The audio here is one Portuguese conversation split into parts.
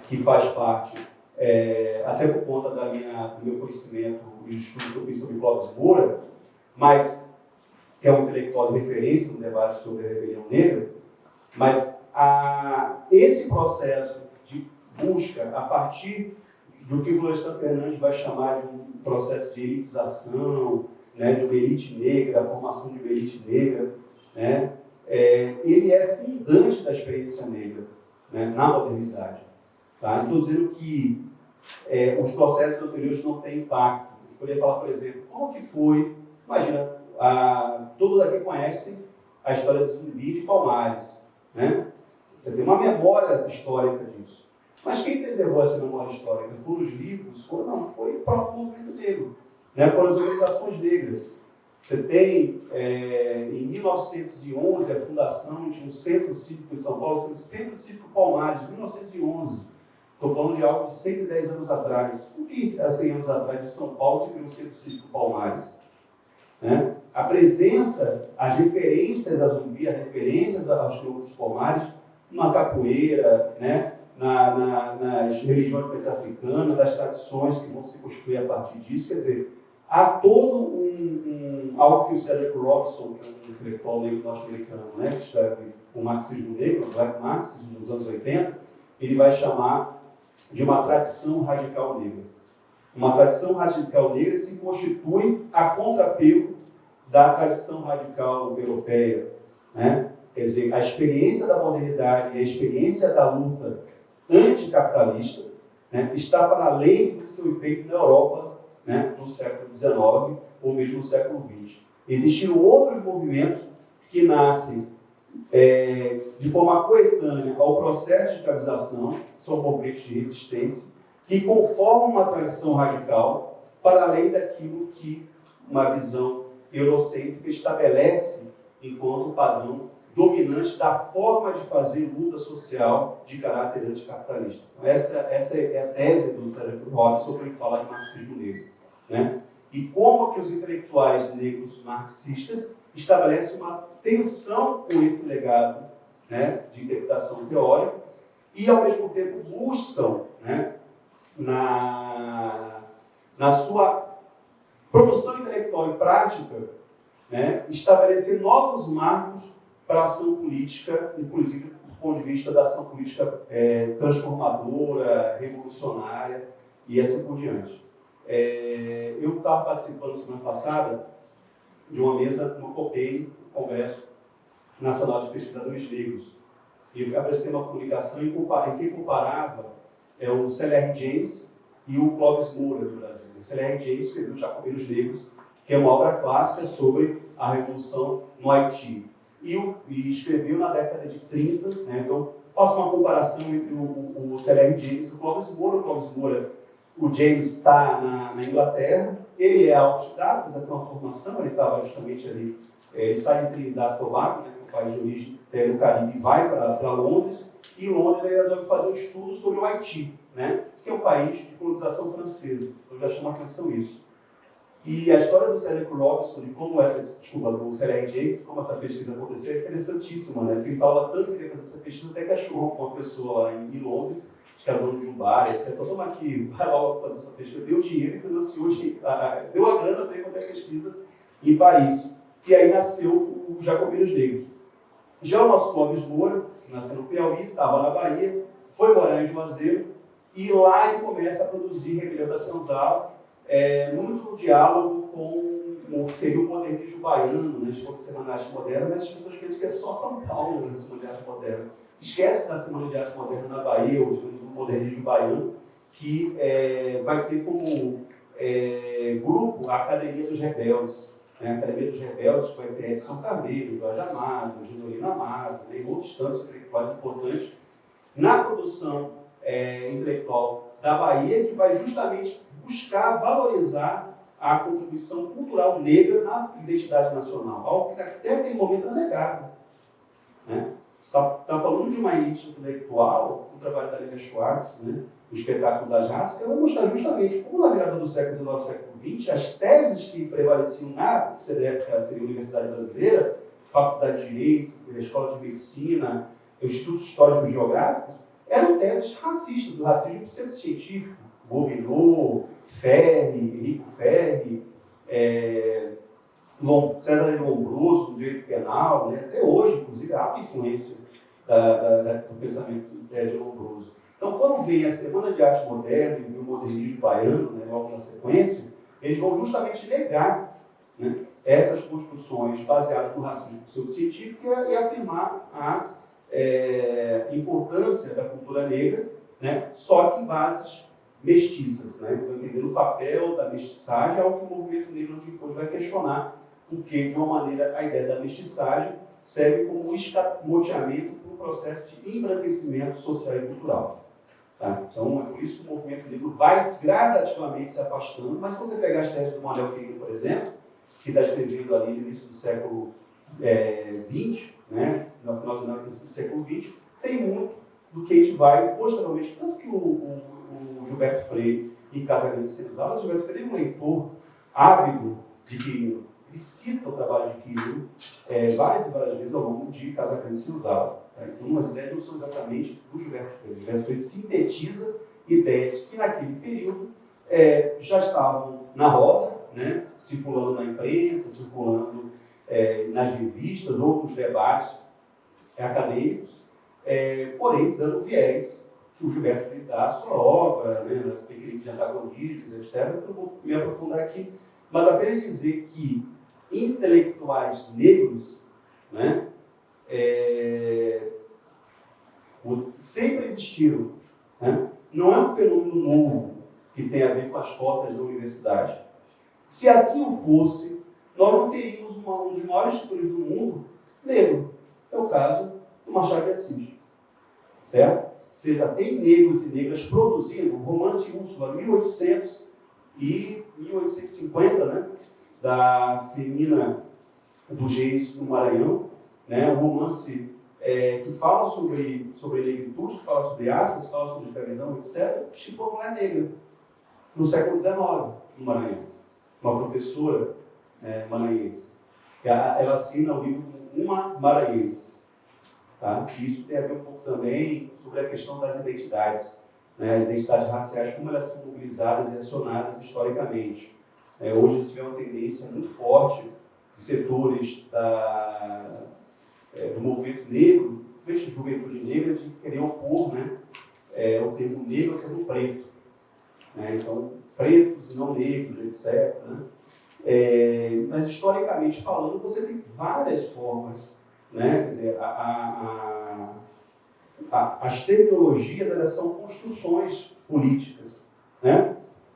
que faz parte, até por conta do meu conhecimento e estudo que eu fiz sobre Clóvis Moura, mas que é um intelectual de referência no debate sobre a rebelião negra, mas esse processo de busca a partir do que o Florestan Fernandes vai chamar de um processo de elitização, né, de uma elite negra, a formação de uma elite negra, né, ele é fundante da experiência negra, né, na modernidade. Tá? Não estou dizendo que os processos anteriores não têm impacto. Eu poderia falar, por exemplo, como que foi, imagina, todos aqui conhecem a história de Zumbi de Palmares, né? Você tem uma memória histórica disso. Mas quem preservou essa memória histórica? Foram os livros? Foi o próprio movimento negro, né? Foram as organizações negras. Você tem, em 1911, a fundação de um centro cívico em São Paulo, o Centro Cívico Palmares, 1911. Estou falando de algo de 110 anos atrás. Por que há 100 anos atrás, em São Paulo, se criou o Centro Cívico Palmares? Né? A presença, as referências a Zumbi, as referências aos Campos Palmares, na capoeira, né? nas religiões africanas, das tradições que vão se construir a partir disso. Quer dizer, há todo algo que o Cedric Robinson, que é um intelectual negro norte-americano, né? Que escreve o marxismo negro, o Black Marxism, nos anos 80, ele vai chamar de uma tradição radical negra. Uma tradição radical negra que se constitui a contrapelo da tradição radical europeia, né? Quer dizer, a experiência da modernidade e a experiência da luta anticapitalista, né, está para além do seu efeito na Europa, né, no século XIX ou mesmo no século XX. Existiram outros movimentos que nascem de forma coetânea ao processo de escravização, são movimentos de resistência, que conformam uma tradição radical para além daquilo que uma visão eurocêntrica estabelece enquanto padrão dominante da forma de fazer luta social de caráter anticapitalista. Essa é a tese do Cedric Robinson para ele falar de marxismo negro, né? E como que os intelectuais negros marxistas estabelecem uma tensão com esse legado, né, de interpretação teórica e, ao mesmo tempo, buscam, né, na sua produção intelectual e prática, né, estabelecer novos marcos para a ação política, inclusive do ponto de vista da ação política transformadora, revolucionária e assim por diante. Eu estava participando semana passada de uma mesa no COPEI, Congresso Nacional de Pesquisadores Negros, e eu apresentei uma comunicação em que comparava o C.L.R. James e o Clóvis Moura do Brasil. O C.L.R. James escreveu Jacobeiros Negros, que é uma obra clássica sobre a Revolução no Haiti. E escreveu na década de 30, né? Então, faço uma comparação entre o C.L.R. James e o Clóvis Moura. O Clóvis Moura, o James está na Inglaterra, ele é autodidata, mas tem uma formação, ele estava justamente ali, ele sai de Trinidad e Tobago, né, que é o país de origem do Caribe, e vai para Londres, e em Londres ele resolve fazer um estudo sobre o Haiti, né, que é um país de colonização francesa. Então já chama a atenção isso. E a história do Cedric Robinson, de como do C.L.R. James, como essa pesquisa aconteceu, é interessantíssima, né? Porque ele fala tanto que ele fazer essa pesquisa, até cachorro com uma pessoa lá em Londres, que era dono de um bar, etc. Então, toma aqui, vai lá fazer essa pesquisa. Deu dinheiro e financiou, deu a grana para ele fazer a pesquisa em Paris. E aí nasceu o Jacobeiros Negros. Já o nosso Clóvis Moura, que nasceu no Piauí, estava na Bahia, foi morar em Juazeiro, e lá ele começa a produzir Rebelião da Senzala, muito no diálogo com o que seria o modernismo baiano, né? A gente fala de Semana de Arte Moderna, mas as pessoas pensam que é só São Paulo na Semana de Arte Moderna. Esquece da Semana de Arte Moderna na Bahia, ou do modernismo baiano, que vai ter como grupo a Academia dos Rebeldes. Né? A Academia dos Rebeldes vai ter Edson Carneiro, Jorge Amado, Gindolino Amado, né? E outros tantos intelectuais importantes na produção intelectual da Bahia, que vai justamente buscar valorizar a contribuição cultural negra na identidade nacional, algo que até aquele momento era negado. Né? Está falando de uma elite intelectual, o trabalho da Lívia Schwartz, né? O espetáculo das raças, que vai mostrar justamente como na virada do século XIX e século XX, as teses que prevaleciam na CDF, que seria a Universidade Brasileira, Faculdade de Direito, a Escola de Medicina, os Institutos Históricos e Geográficos, eram teses racistas, do racismo pseudocientífico. Gobineau, Ferri, Henrico Ferri, César de Lombroso, do direito penal, né? Até hoje, inclusive, há uma influência do pensamento de Lombroso. Então, quando vem a Semana de Arte Moderna e o modernismo baiano, né, logo na sequência, eles vão justamente negar, né, essas construções baseadas no racismo pseudocientífico e afirmar a importância da cultura negra, né, só que em bases mestiças, né? Então, entendendo o papel da mestiçagem, é algo que o movimento negro depois vai questionar, porque, de uma maneira, a ideia da mestiçagem serve como um escamoteamento para o processo de embranquecimento social e cultural. Tá? Então, é por isso que o movimento negro vai gradativamente se afastando, mas se você pegar as teses do Manuel Filho, por exemplo, que está escrevendo ali no início do século XX, né? No final do século XX, tem muito do que a gente vai, posteriormente, tanto que o Gilberto Freire, em Casagrande Senzala, o Gilberto Freire é um leitor ávido de Quirino. Ele cita o trabalho de Quirino várias e várias vezes ao longo de Casagrande Senzala. Tá? Então, as ideias não são exatamente do Gilberto Freire. O Gilberto Freire sintetiza ideias que, naquele período, já estavam na roda, né? Circulando na imprensa, circulando nas revistas ou nos debates acadêmicos, porém, dando viés que o Gilberto Freire dá à sua obra, né, nas pequenas de antagonismos, etc. Eu não vou me aprofundar aqui, mas apenas dizer que intelectuais negros, né, sempre existiram. Né? Não é um fenômeno novo que tem a ver com as cotas da universidade. Se assim o fosse, nós não teríamos um dos maiores escritores do mundo negro. É o caso do Machado de Assis. Certo? Você já tem negros e negras produzindo o romance Úrsula, 1800 e 1850, né? Da Firmina dos Reis no Maranhão, né? Um romance que fala sobre negritude, que fala sobre África, que fala sobre escravidão, etc. Tipo a mulher negra, no século XIX, no Maranhão. Uma professora maranhense. Ela assina o livro Uma Maranhense. Tá? Isso tem a ver um pouco também sobre a questão das identidades, né? As identidades raciais, como elas são mobilizadas e acionadas historicamente. Hoje a gente vê uma tendência muito forte de setores do movimento negro, principalmente da juventude negra, de querer opor, né, o termo negro ao termo preto. Né? Então, pretos e não negros, etc. Né? Mas, historicamente falando, você tem várias formas. Né? Quer dizer, as terminologias, elas são construções políticas. Né?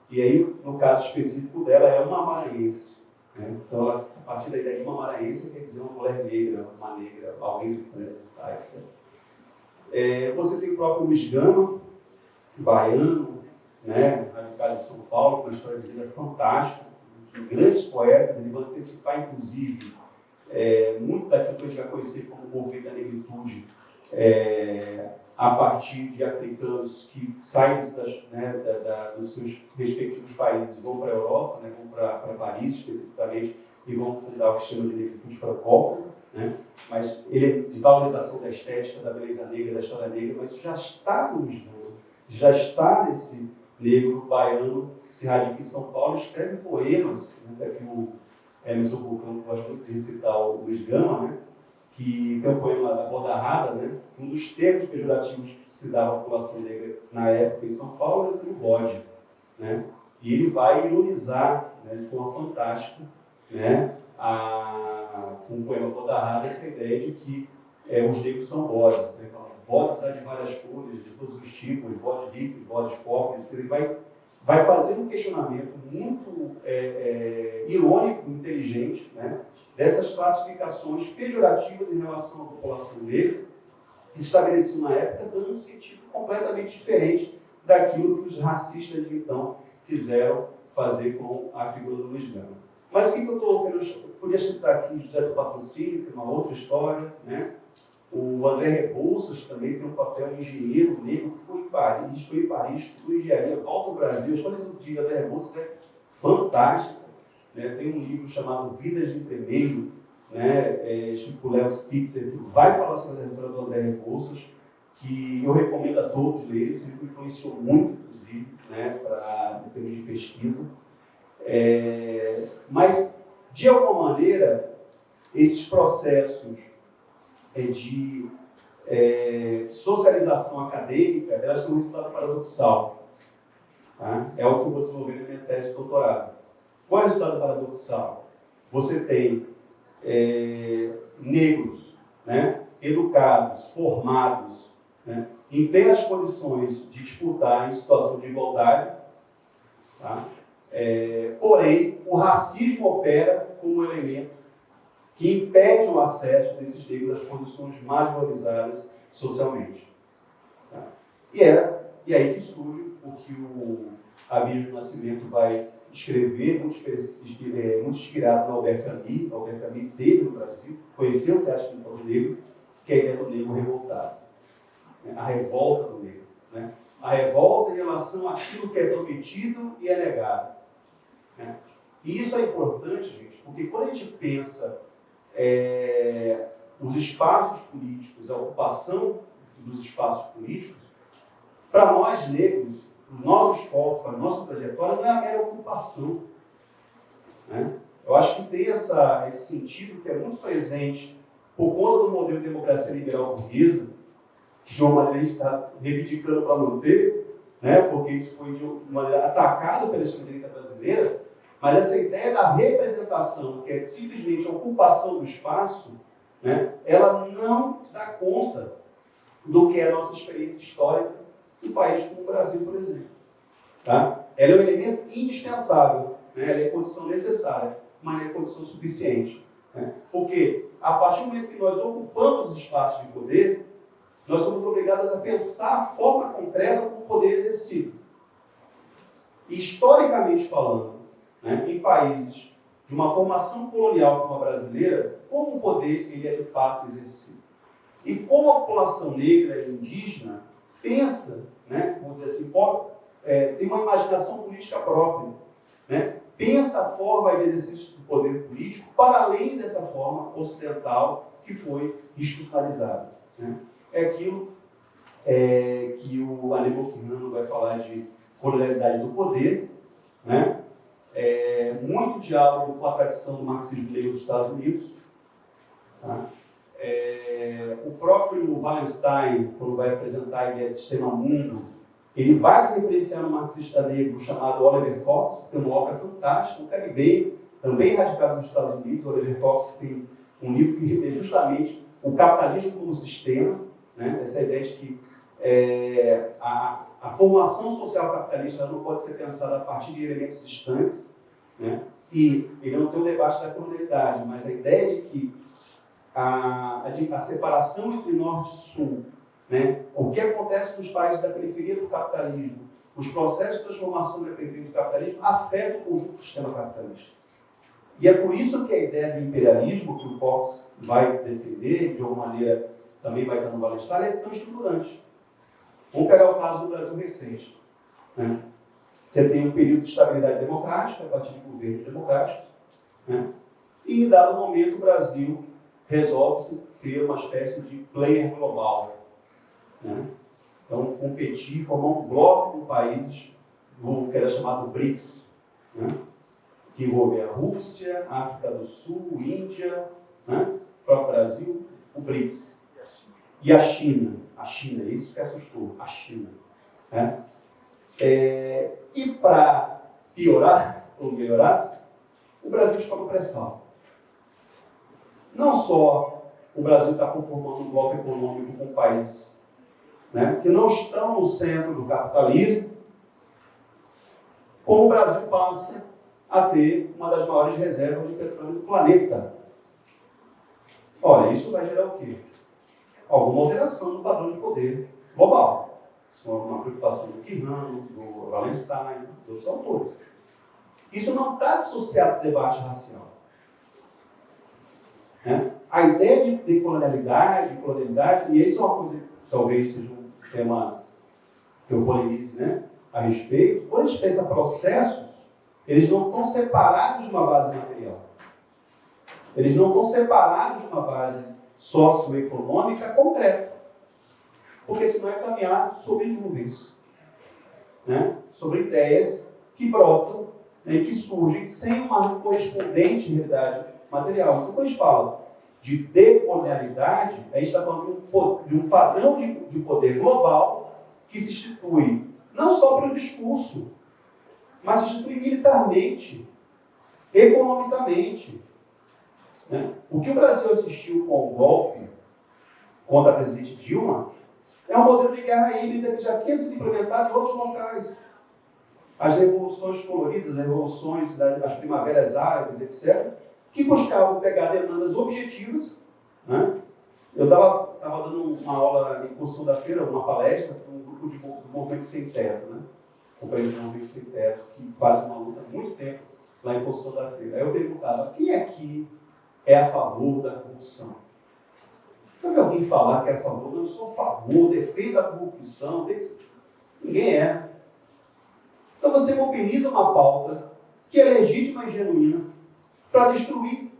E aí, no caso específico dela, é uma maranhense. Né? Então, ela, a partir da ideia de uma maranhense, quer dizer uma mulher negra, uma negra, alguém preto, etc. Você tem o próprio Luiz Gama, baiano, né? Radicado em São Paulo, com uma história de vida fantástica, de grandes poetas. Ele vai antecipar, inclusive, muito daquilo que a gente vai conhecer como movimento da negritude, a partir de africanos que saem dos seus respectivos países e vão para a Europa, né, vão para Paris especificamente, e vão fundar o que chama de negritude francófona, né? Mas ele é de valorização da estética, da beleza negra, da história negra, mas isso já está no Luiz Gama, já está nesse negro baiano que se radica em São Paulo, escreve poemas, né, que o Emerson Vulcão gosta muito de recitar o Luiz Gama, né? Que tem um poema da Bordarrada, né? Um dos termos pejorativos que se dava à população negra na época em São Paulo era o bode. Né? E ele vai ironizar, né, de forma fantástica, né, com o poema Bordarrada, essa ideia de que os negros são bodes. Né? Bodes há de várias cores, de todos os tipos, bodes ricos, bodes pobres. Ele vai fazer um questionamento muito irônico, inteligente, né, dessas classificações pejorativas em relação à população negra, que se estabeleciam na época, dando um sentido completamente diferente daquilo que os racistas de então quiseram fazer com a figura do Luiz Gama. Mas o que eu estou querendo... Eu podia citar aqui José do Patrocínio, que é uma outra história, né? O André Rebouças também tem um papel engenheiro negro, foi em Paris, estudou engenharia, volta ao Brasil. A história do dia André Rebouças é fantástica. Né? Tem um livro chamado Vidas de Entremeio, né? Escrito por Léo Spitzer, que vai falar sobre a trajetória do André Rebouças, que eu recomendo a todos lerem, esse livro influenciou muito, inclusive, né, em termos de pesquisa. Mas, de alguma maneira, esses processos de socialização acadêmica, elas têm um resultado paradoxal. Tá? É o que eu vou desenvolver na minha tese de doutorado. Qual é o resultado paradoxal? Você tem negros, né, educados, formados, né, em plenas condições de disputar em situação de igualdade, tá? Porém, o racismo opera como elemento que impede o acesso desses negros às condições mais valorizadas socialmente. Tá? E aí que surge o que o Abílio do Nascimento vai escrever, muito inspirado no Albert Camus. Albert Camus teve no Brasil, conheceu o teatro do negro, que é a ideia do negro revoltado. A revolta do negro. Né? A revolta em relação àquilo que é prometido e é negado. Né? E isso é importante, gente, porque quando a gente pensa os espaços políticos, a ocupação dos espaços políticos, para nós negros, os nossos corpos, a nossa trajetória, não é a mera ocupação. Né? Eu acho que tem esse sentido que é muito presente por conta do modelo de democracia liberal burguesa, que de uma maneira a gente está reivindicando para manter, né? Porque isso foi de uma maneira atacado pela extrema-direita brasileira, mas essa ideia da representação, que é simplesmente a ocupação do espaço, né? Ela não dá conta do que é a nossa experiência histórica em países como o Brasil, por exemplo. Tá? Ela é um elemento indispensável, né? Ela é condição necessária, mas não é condição suficiente. Né? Porque, a partir do momento que nós ocupamos os espaços de poder, nós somos obrigados a pensar a forma concreta como o poder é exercido. E, historicamente falando, né, em países de uma formação colonial como a brasileira, como o poder ele é de fato exercido. E como a população negra e indígena pensa, né, vamos dizer assim, tem uma imaginação política própria, né, pensa a forma de exercício do poder político para além dessa forma ocidental que foi institucionalizada. Né? É aquilo que o Aníbal Quijano vai falar de colonialidade do poder, né? Muito diálogo com a tradição do marxismo negro dos Estados Unidos. Tá? O próprio Wallenstein, quando vai apresentar a ideia de sistema mundo, ele vai se referenciar no marxista negro chamado Oliver Cox, que tem uma obra fantástica, um caribenho, também radicado nos Estados Unidos. Oliver Cox tem um livro que refere justamente o capitalismo como sistema, né? Essa ideia de que a formação social capitalista não pode ser pensada a partir de elementos distantes, né? E ele não tem o debate da colonialidade, mas a ideia de que a separação entre norte e sul, né? O que acontece nos países da periferia do capitalismo, os processos de transformação da periferia do capitalismo afetam o conjunto do sistema capitalista. E é por isso que a ideia do imperialismo, que o Cox vai defender, de alguma maneira também vai estar no Wallenstein, é tão estruturante. Vamos pegar o caso do Brasil recente. Né? Você tem um período de estabilidade democrática, a partir de governos democráticos, né? E em dado momento o Brasil resolve ser uma espécie de player global. Né? Então, competir, formar um bloco com países que era chamado BRICS, né? Que envolve a Rússia, a África do Sul, Índia, né? O próprio Brasil, o BRICS. E a China. A China, isso que assustou, a China. Né? E para piorar, ou melhorar, o Brasil está com pressão. Não só o Brasil está conformando um bloco econômico com países, né, que não estão no centro do capitalismo, como o Brasil passa a ter uma das maiores reservas de petróleo do planeta. Olha, isso vai gerar o quê? Alguma alteração no padrão de poder global. Isso é uma preocupação do Quijano, do Wallenstein, de outros autores. Isso não está dissociado do debate racial. Né? A ideia de colonialidade, e isso é uma coisa que talvez seja um tema que eu polemize, né, a respeito. Quando a gente pensa processos, eles não estão separados de uma base material. Eles não estão separados de uma base socioeconômica concreta. porque senão é caminhar sobre nuvens, né? Sobre ideias que brotam, né, e que surgem sem uma correspondente realidade material. Então, quando a gente fala de decolonialidade, a gente está falando de um padrão de poder global que se institui não só pelo discurso, mas se institui militarmente, economicamente. Né? O que o Brasil assistiu com o golpe contra a presidente Dilma é um modelo de guerra híbrida que já tinha sido implementado em outros locais. As revoluções coloridas, as revoluções das primaveras árabes, etc., que buscavam pegar demandas objetivas. Né? Eu estava dando uma aula em Construção da Feira, uma palestra, para um grupo do Movimento Sem Teto, né? Companheiro do Movimento Sem Teto, que faz uma luta há muito tempo lá em Construção da Feira. Aí eu perguntava, quem aqui é a favor da corrupção? Eu vi alguém falar que é a favor, não, eu sou a favor, defendo a corrupção, ninguém é. Então você mobiliza uma pauta que é legítima e genuína para destruir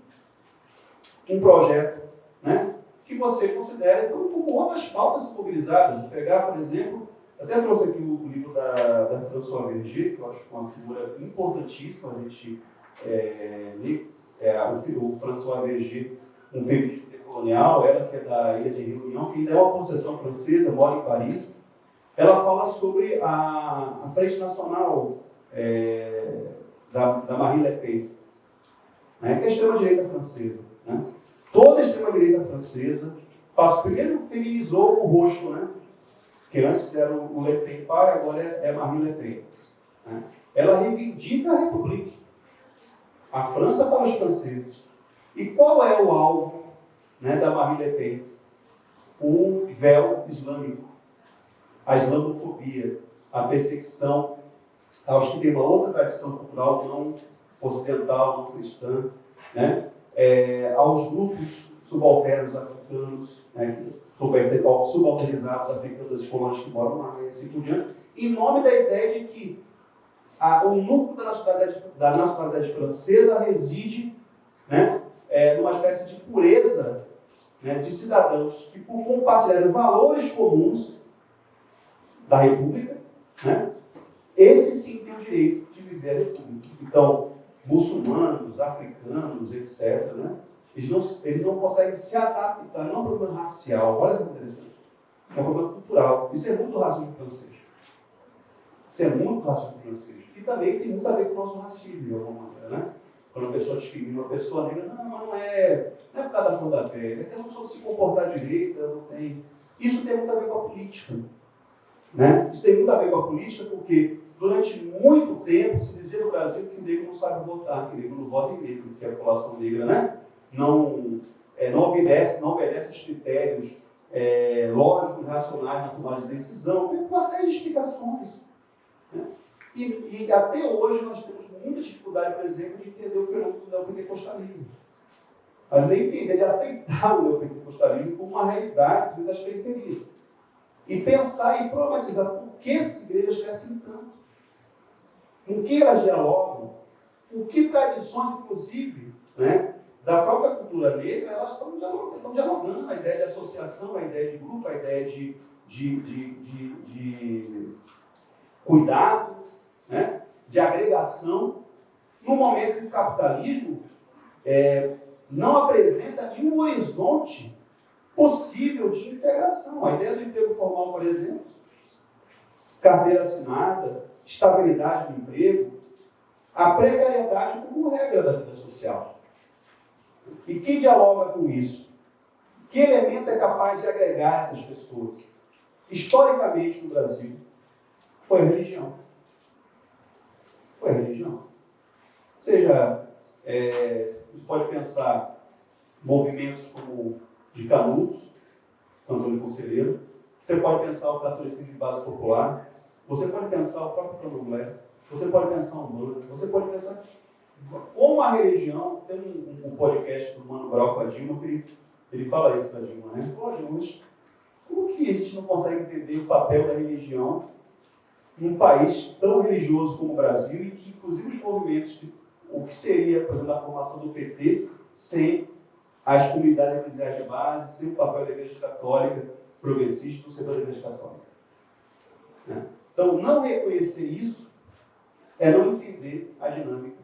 um projeto, né, que você considera, então, como outras pautas mobilizadas. Pegar, por exemplo, até trouxe aqui o livro da François Verger, que eu acho uma figura importantíssima, a gente o François Verger, um feminista decolonial, ela que é da Ilha de Réunion, que ainda é uma possessão francesa, mora em Paris. Ela fala sobre a Frente Nacional da Marine Le Pen, né, que é a extrema-direita francesa. Né? Toda a extrema-direita francesa primeiro feminizou o rosto, né? Que antes era o Le Pen pai, agora é Marine Le Pen. Né? Ela reivindica a República, a França para os franceses. E qual é o alvo, né, da Marine Le Pen? O véu islâmico, a islamofobia, a perseguição aos que têm uma outra tradição cultural não ocidental, não cristã, né? Aos grupos subalternos africanos, né? Subalternizados africanos das colônias que moram lá, e assim por diante, em nome da ideia de que o núcleo da nacionalidade francesa reside, né, numa espécie de pureza, né, de cidadãos que, por compartilhar valores comuns da República, né, esse sim tem o direito de viver a República. Então, muçulmanos, africanos, etc., né, eles não conseguem se adaptar, não é um problema racial, olha que interessante, é um problema cultural. Isso é muito racismo francês. Isso é muito racismo francês. E também tem muito a ver com o nosso racismo, de alguma maneira, né? Quando a pessoa discrimina uma pessoa negra, não é por causa da cor da pele, é que ela não soube se comportar direito, ela não tem. Isso tem muito a ver com a política. Né? Isso tem muito a ver com a política porque durante muito tempo se dizia no Brasil que o negro não sabe votar, que o negro não vota em negro, que a população negra, né, não obedece aos critérios lógicos, racionais na tomada de decisão, tem uma série de explicações. Né? E até hoje nós temos muita dificuldade, por exemplo, de entender o fenômeno do neopentecostalismo. A nem entender, de aceitar o neopentecostalismo como uma realidade das periferias. E pensar e problematizar por que as igrejas crescem tanto. Com que elas dialogam, com que tradições, inclusive, né, da própria cultura negra, elas estão dialogando. A ideia de associação, a ideia de grupo, a ideia de cuidado, né, de agregação, no momento que o capitalismo não apresenta nenhum horizonte possível de integração. A ideia do emprego formal, por exemplo, carteira assinada, estabilidade do emprego, a precariedade como regra da vida social. E quem dialoga com isso? Que elemento é capaz de agregar essas pessoas? Historicamente, no Brasil, foi a religião. Foi a religião. Ou seja, você pode pensar movimentos como de Canudos, Antônio Conselheiro, você pode pensar o catolicismo de base popular, você pode pensar o próprio Candomblé, você pode pensar o Lula, você pode pensar como a religião. Tem um podcast do Mano Brown com a Dilma, que ele fala isso para a Dilma, né? Pô, Dilma, como que a gente não consegue entender o papel da religião num país tão religioso como o Brasil e que, inclusive, os movimentos, o que seria, por exemplo, a formação do PT, sem as comunidades eclesiais de base, sem o papel da Igreja Católica, progressista do setor da Igreja Católica. Né? Então, não reconhecer isso é não entender a dinâmica,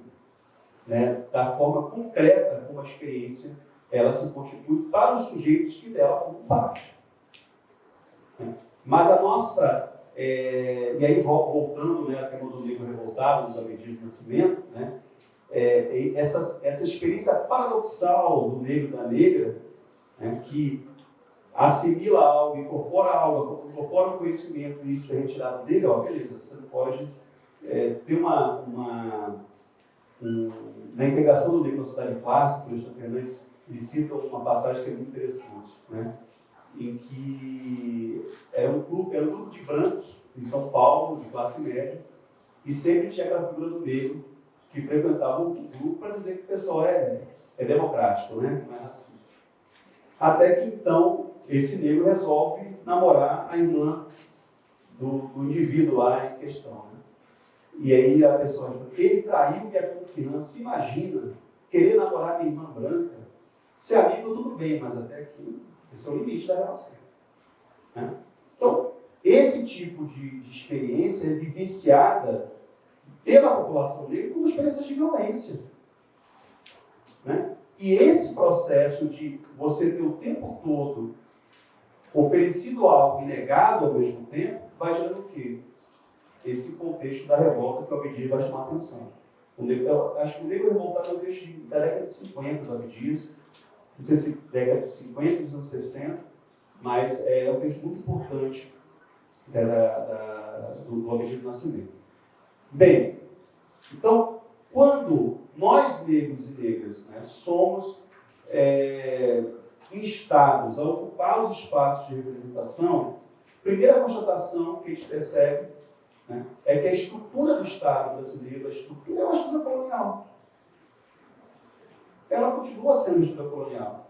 né, da forma concreta como a experiência ela se constitui para os sujeitos que dela formam parte. Né? Mas a nossa... e aí, voltando, né, a tema do negro revoltado, da medida de nascimento, né, essa experiência paradoxal do negro e da negra, né, que assimila algo, incorpora um conhecimento, e isso é retirado dele, ó, beleza, você não pode ter na integração do negro na sociedade clássica, o Alexandre Fernandes ele cita uma passagem que é muito interessante, né, em que era um grupo de brancos em São Paulo, de classe média, e sempre tinha aquela figura do negro que frequentava o grupo para dizer que o pessoal é democrático, né? Não é racista. Até que então esse negro resolve namorar a irmã do indivíduo lá em questão. Né? E aí a pessoa diz, ele traiu minha confiança, imagina, querer namorar minha irmã branca, ser amigo tudo bem, mas até aqui, esse é o limite da relação. Né? Então, esse tipo de experiência é vivenciada pela população negra como experiência de violência. Né? E esse processo de você ter o tempo todo oferecido algo e negado ao mesmo tempo, vai gerando o quê? Esse contexto da revolta que o Abdias vai chamar a atenção. Eu acho que o Negro Revoltado é um texto da década de 50 do Abdias, não sei se década de 50, dos anos 60, mas é um texto muito importante do Abdias do Nascimento. Bem, então, quando nós, negros e negras, né, somos instados a ocupar os espaços de representação, a primeira constatação que a gente percebe, né, é que a estrutura do Estado brasileiro, a estrutura é uma estrutura colonial. Ela continua sendo uma estrutura colonial.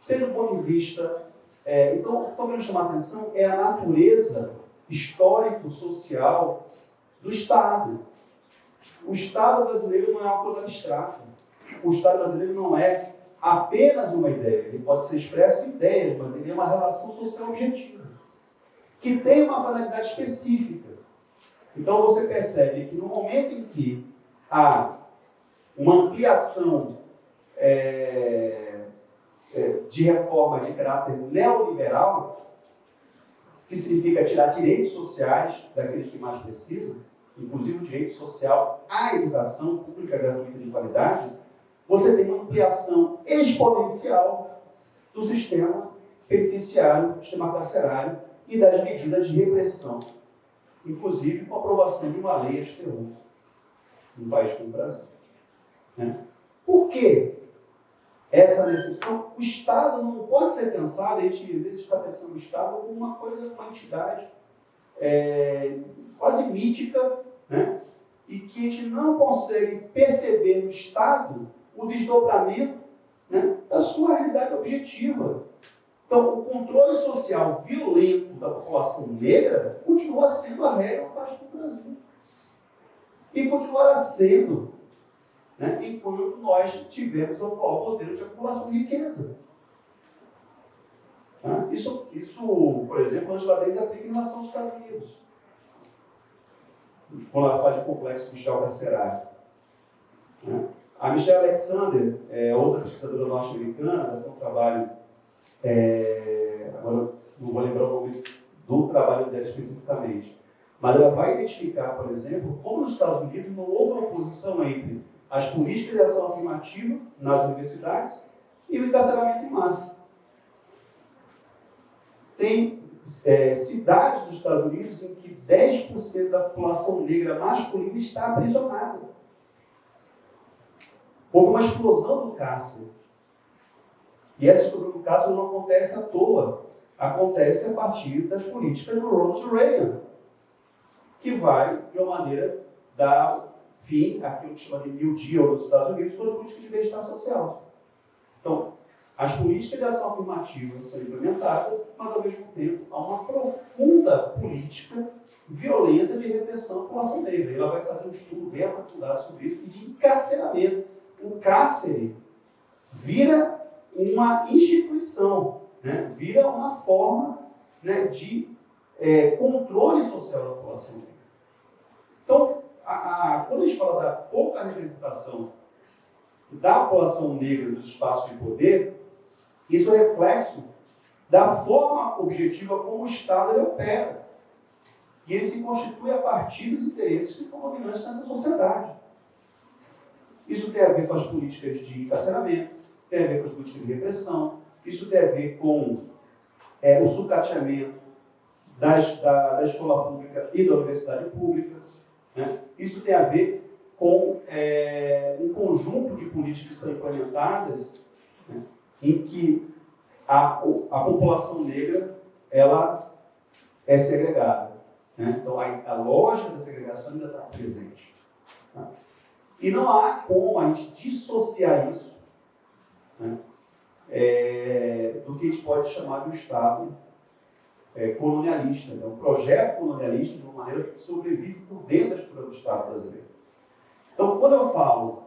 Seja do ponto de vista... então, o que eu quero chamar a atenção é a natureza histórico-social do Estado. O Estado brasileiro não é uma coisa abstrata. O Estado brasileiro não é apenas uma ideia. Ele pode ser expresso em ideias, mas ele é uma relação social objetiva, que tem uma finalidade específica. Então você percebe que no momento em que há uma ampliação de reforma de caráter neoliberal, que significa tirar direitos sociais daqueles que mais precisam, inclusive o direito social à educação pública gratuita de qualidade, você tem uma ampliação exponencial do sistema penitenciário, do sistema carcerário e das medidas de repressão, inclusive com a aprovação de uma lei anti-terror num país como o Brasil. Né? Por quê? Essa necessidade. O Estado não pode ser pensado, a gente às vezes está pensando no Estado como uma coisa, uma entidade quase mítica, né? E que a gente não consegue perceber no Estado o desdobramento, né, da sua realidade objetiva. Então, o controle social violento da população negra continua sendo a regra no país do Brasil. E continuará sendo, né, enquanto nós tivermos o atual modelo de acumulação de riqueza. Tá? Isso, por exemplo, a Angela Davis aplica em relação aos Estados Unidos, quando ela faz o complexo industrial carcerário. Né? A Michelle Alexander, outra pesquisadora norte-americana, tem um trabalho, agora não vou lembrar o nome do trabalho dela especificamente, mas ela vai identificar, por exemplo, como nos Estados Unidos não houve uma oposição entre as políticas de ação afirmativa nas universidades e o encarceramento em massa. Tem cidades dos Estados Unidos em que 10% da população negra masculina está aprisionada. Houve uma explosão do cárcere. E essa explosão do cárcere não acontece à toa. Acontece a partir das políticas do Ronald Reagan, que vai, de uma maneira, dar fim àquilo que chama de New Deal nos Estados Unidos, por política de bem-estar social. Então, as políticas de ação afirmativa são implementadas, mas, ao mesmo tempo, há uma profunda política violenta de repressão à população negra. Ela vai fazer um estudo bem aprofundado sobre isso e de encarceramento. O cárcere vira uma instituição, né? Vira uma forma né, de controle social da população negra. Então, quando a gente fala da pouca representação da população negra dos espaços de poder, isso é reflexo da forma objetiva como o Estado ele opera. E ele se constitui a partir dos interesses que são dominantes nessa sociedade. Isso tem a ver com as políticas de encarceramento, tem a ver com as políticas de repressão, isso tem a ver com o sucateamento da escola pública e da universidade pública. Né? Isso tem a ver com um conjunto de políticas que são implementadas, né, em que a população negra ela é segregada. Né? Então, a lógica da segregação ainda está presente. Tá? E não há como a gente dissociar isso, né, do que a gente pode chamar de um Estado colonialista. Né? Um projeto colonialista de uma maneira que sobrevive por dentro da estrutura do Estado brasileiro. Então, quando eu falo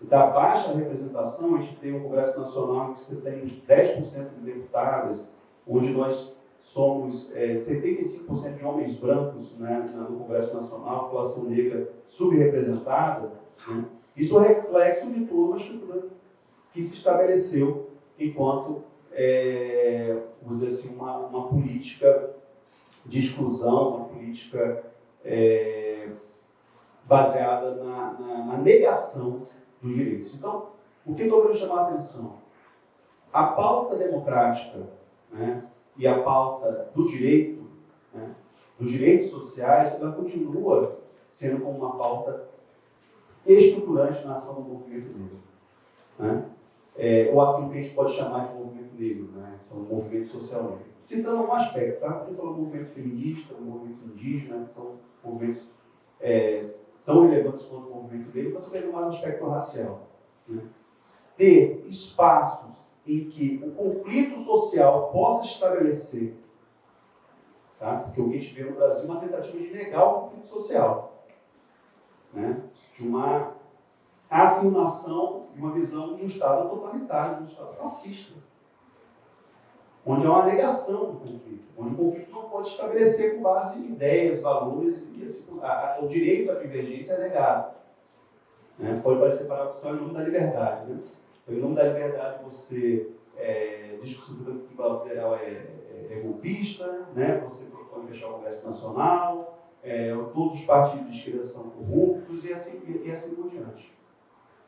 da baixa representação, a gente tem um Congresso Nacional em que você tem uns 10% de deputadas, onde nós somos 75% de homens brancos, né, no Congresso Nacional, a população negra subrepresentada. Né? Isso é reflexo de toda uma estrutura que se estabeleceu enquanto, vamos dizer assim, uma política de exclusão, uma política baseada na negação dos direitos. Então, o que estou querendo chamar a atenção? A pauta democrática, né, e a pauta do direito, né, dos direitos sociais, ela continua sendo como uma pauta estruturante na ação do movimento negro. Né? Ou aquilo que a gente pode chamar de movimento negro, né? Então, o movimento social negro. Citando um aspecto, tá? Porque falou movimento feminista, movimento indígena, que são movimentos tão relevantes quanto o movimento negro, mas também mais um aspecto racial. Né? Ter espaços em que o conflito social possa estabelecer, tá? Porque o que a gente vê no Brasil é uma tentativa de negar o conflito social, né? De uma afirmação de uma visão de um Estado totalitário, de um Estado fascista, onde há uma negação do conflito, onde o conflito não pode se estabelecer com base em ideias, valores, e assim, o direito à divergência é negado. Né? Pode parecer paradoxal em nome da liberdade. Né? Em nome da liberdade você diz que o Supremo Tribunal Federal é golpista, né? Você propõe fechar o Congresso Nacional, todos os partidos de esquerda são corruptos e assim por diante.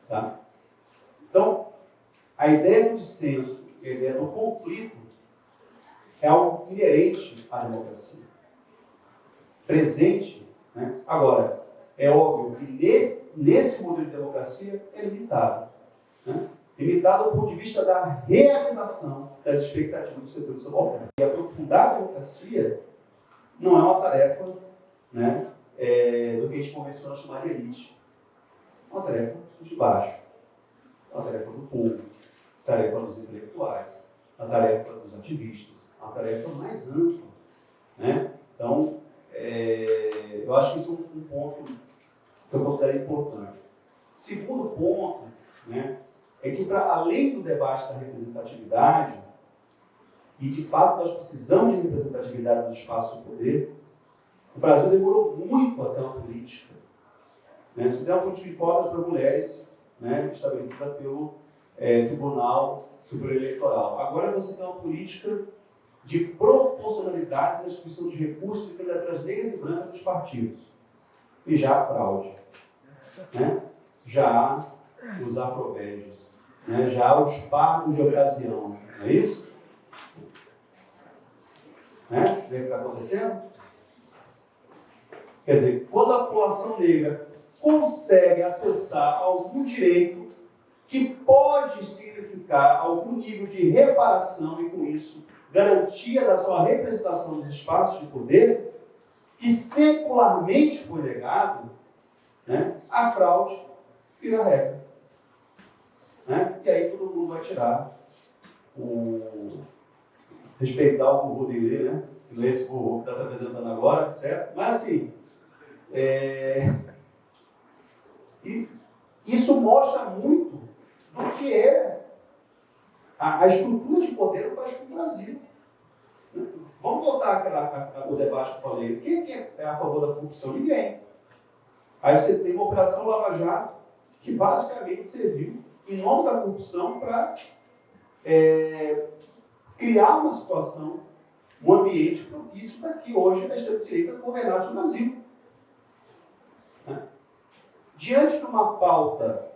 Tá? Então, a ideia do dissenso, a ideia do conflito, é algo inerente à democracia. Presente. Né? Agora, é óbvio que nesse modelo de democracia é limitado. Né? Limitado do ponto de vista da realização das expectativas do setor subalterno. E aprofundar a democracia não é uma tarefa, né, do que a gente convenciona chamar de elite. É uma tarefa de baixo. É uma tarefa do povo. Tarefa dos intelectuais. A tarefa dos ativistas. A tarefa mais ampla. Né? Então, eu acho que isso é um ponto que eu considero importante. Segundo ponto, né, é que, para além do debate da representatividade, e de fato nós precisamos de representatividade no espaço do poder, o Brasil demorou muito a ter uma política. Né? Você tem uma política de cotas para mulheres, né, estabelecida pelo Tribunal Superior Eleitoral. Agora você tem uma política de proporcionalidade na distribuição de recursos de candidaturas negras e brancas dos partidos. E já há fraude. Né? Já há os afrobeges. Né? Já há os pardos de ocasião. Não é isso? Né? O que está acontecendo? Quer dizer, quando a população negra consegue acessar algum direito que pode significar algum nível de reparação e, com isso, garantia da sua representação nos espaços de poder, que secularmente foi negado, né, a fraude vira regra. Né? E aí todo mundo vai tirar respeitar o burro de ler, né? Ler esse burro que está se apresentando agora, certo? Mas assim, e isso mostra muito do que é a estrutura de poder do país do Brasil. Vamos voltar ao debate que eu falei. Quem é a favor da corrupção? Ninguém. Aí você tem uma operação Lava Jato que basicamente serviu, em nome da corrupção, para criar uma situação, um ambiente propício para que hoje a extrema-direita governasse o Brasil. Né? Diante de uma pauta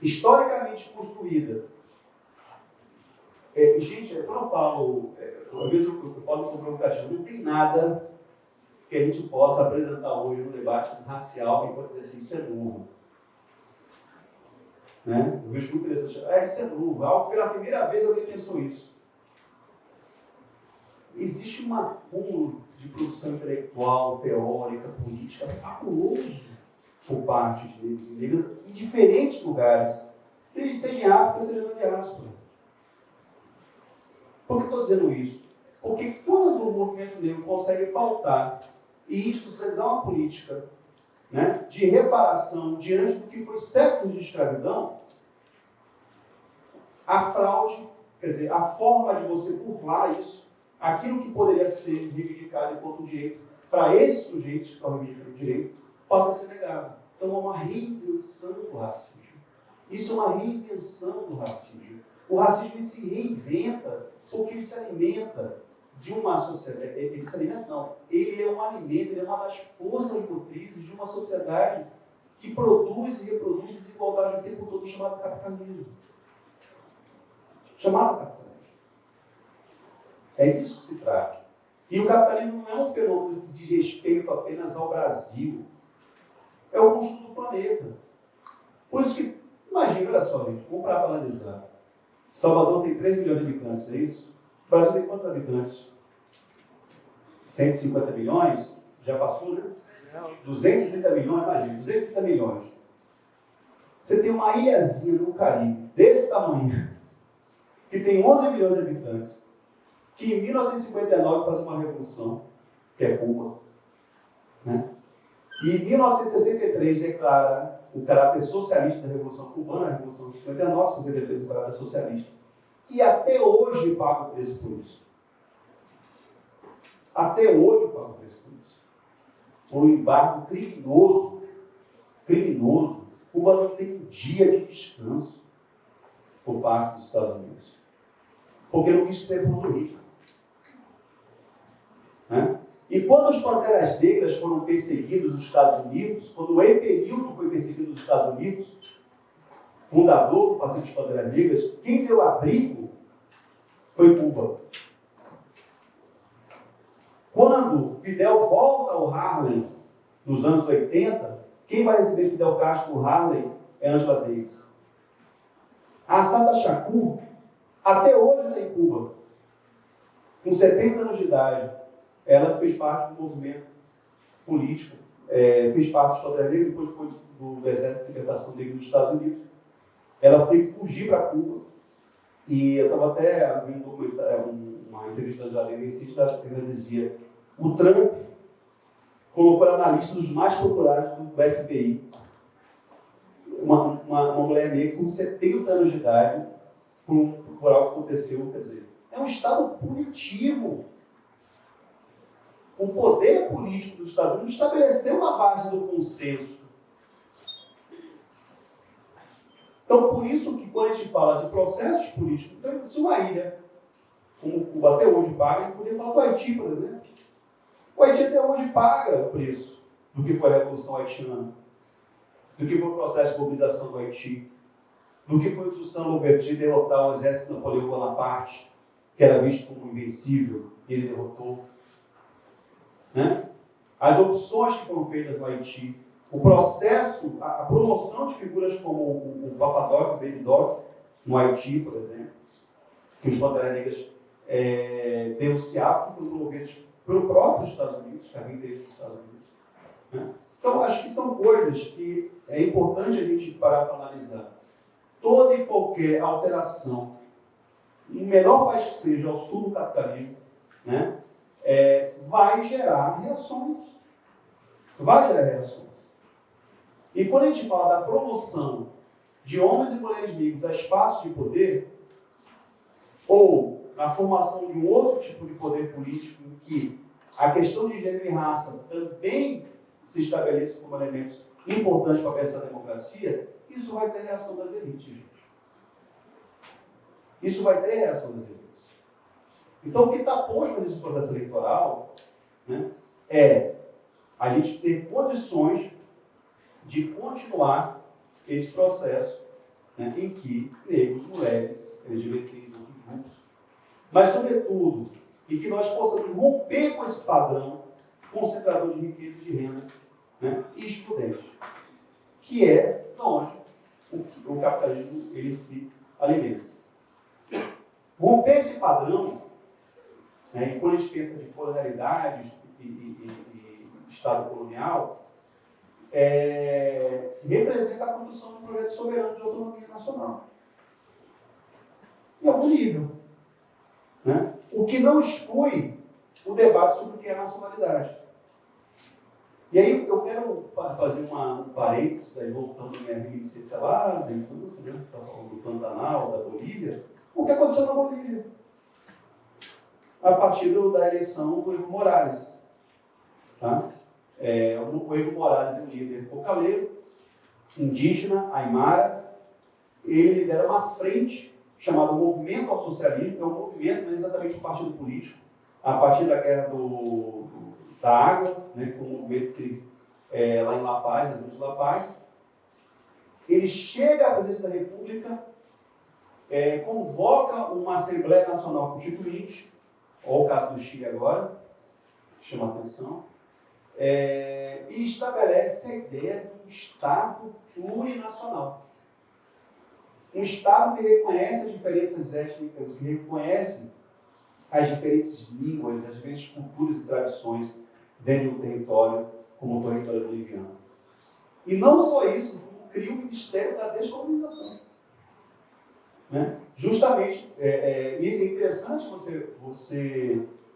historicamente construída, gente, quando eu falo, às vezes eu falo com provocativo, não tem nada que a gente possa apresentar hoje no debate racial que pode dizer assim, isso é novo. Né? Eu vejo muito interessante, isso é novo, algo pela primeira vez alguém pensou isso. Existe um acúmulo de produção intelectual, teórica, política, fabuloso por parte de negros e negras em diferentes lugares, seja em África, seja na diáspora. Por que estou dizendo isso? Porque quando o movimento negro consegue pautar e institucionalizar uma política, né, de reparação diante do que foi séculos de escravidão, a fraude, quer dizer, a forma de você burlar isso, aquilo que poderia ser reivindicado enquanto direito para esses sujeitos que estão reivindicando o direito, passa a ser negado. Então é uma reinvenção do racismo. Isso é uma reinvenção do racismo. O racismo ele se reinventa porque ele se alimenta de uma sociedade. Ele se alimenta, não. Ele é um alimento, ele é uma das forças motrizes de uma sociedade que produz e reproduz desigualdade o tempo todo, chamado capitalismo. Chamado capitalismo. É disso que se trata. E o capitalismo não é um fenômeno que diz respeito apenas ao Brasil. É o conjunto do planeta. Por isso que, imagina, olha só, gente, vamos parar para analisar. Salvador tem 3 milhões de habitantes, é isso? O Brasil tem quantos habitantes? 150 milhões? Já passou, né? 230 milhões, imagina, 230 milhões. Você tem uma ilhazinha no Caribe, desse tamanho, que tem 11 milhões de habitantes, que em 1959 faz uma revolução, que é Cuba, né? E em 1963 declara o caráter socialista da Revolução Cubana, a Revolução de 59, 63 o caráter socialista. E até hoje paga o preço por isso. Até hoje paga o preço por isso. Foi um embargo criminoso. Criminoso. Cuba não tem um dia de descanso por parte dos Estados Unidos. Porque não quis ser Porto Rico. Né? E quando os Panteras Negras foram perseguidos nos Estados Unidos, quando o Epenilton foi perseguido nos Estados Unidos, fundador do Partido dos Panteras Negras, quem deu abrigo foi Cuba. Quando Fidel volta ao Harlem, nos anos 80, quem vai receber Fidel Castro no Harlem é Angela Davis. A Assata Shakur, até hoje está em Cuba, com 70 anos de idade. Ela fez parte do movimento político, fez parte dos Panteras Negras, depois foi do Exército de Libertação Negra dos Estados Unidos. Ela teve que fugir para Cuba. E eu estava até vendo uma entrevista da Angela Davis, que ela dizia: o Trump colocou ela na lista dos mais procurados do FBI. Uma mulher negra com 70 anos de idade, por algo que aconteceu, quer dizer, é um Estado punitivo. O poder político dos Estados Unidos estabeleceu uma base do consenso. Então, por isso que quando a gente fala de processos políticos, então, se uma ilha, como Cuba até hoje paga, a gente poderia falar do Haiti, por exemplo. O Haiti até hoje paga o preço do que foi a Revolução Haitiana, do que foi o processo de mobilização do Haiti, do que foi a instrução Louverture de derrotar o exército de Napoleão Bonaparte, que era visto como invencível, e ele derrotou. Né? As opções que foram feitas no Haiti, o processo, a promoção de figuras como o Papadoc, o Baby Doc, no Haiti, por exemplo, que os Panteras Negras denunciavam, que foram promovidos pelo próprio Estados Unidos, que havia interesse dos Estados Unidos. Né? Então, acho que são coisas que é importante a gente parar para analisar. Toda e qualquer alteração, no menor país que seja, ao sul do capitalismo, né, vai gerar reações. Vai gerar reações. E quando a gente fala da promoção de homens e mulheres negros a espaços de poder, ou na formação de um outro tipo de poder político, em que a questão de gênero e raça também se estabelece como elementos importantes para pensar a democracia, isso vai ter reação das elites, gente. Isso vai ter reação das elites. Então, o que está posto nesse processo eleitoral, né, é a gente ter condições de continuar esse processo, né, em que negros, mulheres, LGBT e outros grupos, mas, sobretudo, em que nós possamos romper com esse padrão concentrador de riqueza e de renda, né, e estudante, que é onde o capitalismo ele se alimenta. Romper esse padrão, né, e quando a gente pensa de colonialidade e Estado colonial, representa a produção de um projeto soberano de autonomia nacional. Em algum nível. Né? O que não exclui o debate sobre o que é nacionalidade. E aí eu quero fazer um parênteses, aí, voltando à minha reminiscência lá, da infância, né? Do Pantanal, da Bolívia. O que aconteceu na Bolívia? A partir da eleição do Evo Morales. Tá? O Evo Morales é um líder cocaleiro, indígena, aimara. Ele lidera uma frente chamada Movimento ao Socialismo. É um movimento, não é exatamente um partido político. A partir da guerra da água, né, que foi um movimento que, lá em La Paz, nas ruas de La Paz, ele chega à presidência da República, convoca uma Assembleia Nacional Constituinte, olha o caso do Chile agora, que chama a atenção, e estabelece a ideia de um Estado plurinacional. Um Estado que reconhece as diferenças étnicas, que reconhece as diferentes línguas, as diferentes culturas e tradições dentro do território, como o território boliviano. E não só isso, cria o Ministério da Descolonização. Né? Justamente, e é interessante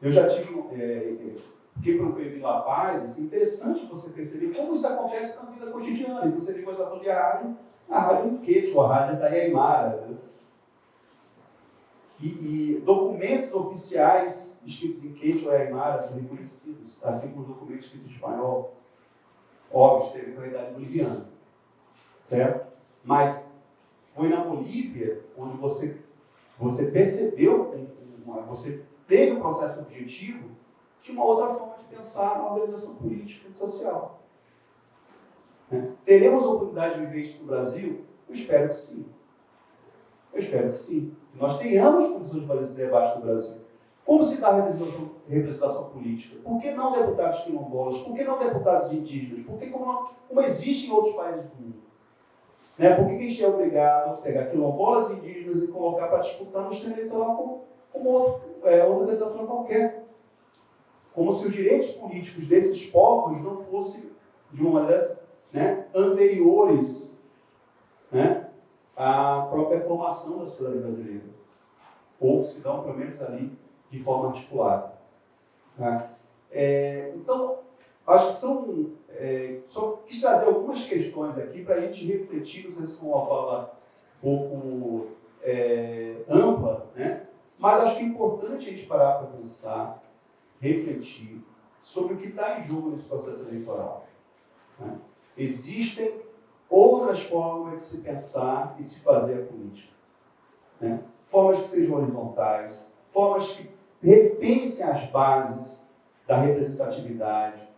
eu já tive, fiquei por um período em La Paz, assim, interessante você perceber como isso acontece na vida cotidiana. Então, você tem uma estação de rádio, a rádio Quechua, a rádio da Aymara, né? E documentos oficiais escritos em Quechua e Aymara são reconhecidos, assim como os documentos escritos em espanhol. Óbvio, teve qualidade boliviana. Certo? Mas foi na Bolívia onde você percebeu, você teve um processo objetivo de uma outra forma de pensar a organização política e social. Teremos a oportunidade de viver isso no Brasil? Eu espero que sim. Eu espero que sim. Que nós tenhamos condições de fazer esse debate no Brasil. Como se dá a representação política? Por que não deputados quilombolas? Por que não deputados indígenas? Por que como existe em outros países do mundo? Né? Por que a gente é obrigado a pegar quilombolas e indígenas e colocar para disputar no sistema eleitoral como outra candidatura qualquer? Como se os direitos políticos desses povos não fossem, de uma maneira, né, anteriores, né, à própria formação da sociedade brasileira. Ou se dão, pelo menos, ali de forma articulada. Tá? Então, acho que só quis trazer algumas questões aqui para a gente refletir, não sei se foi uma fala um pouco ampla, né? Mas acho que é importante a gente parar para pensar, refletir sobre o que está em jogo nesse processo eleitoral. Né? Existem outras formas de se pensar e se fazer a política. Né? Formas que sejam horizontais, formas que repensem as bases da representatividade.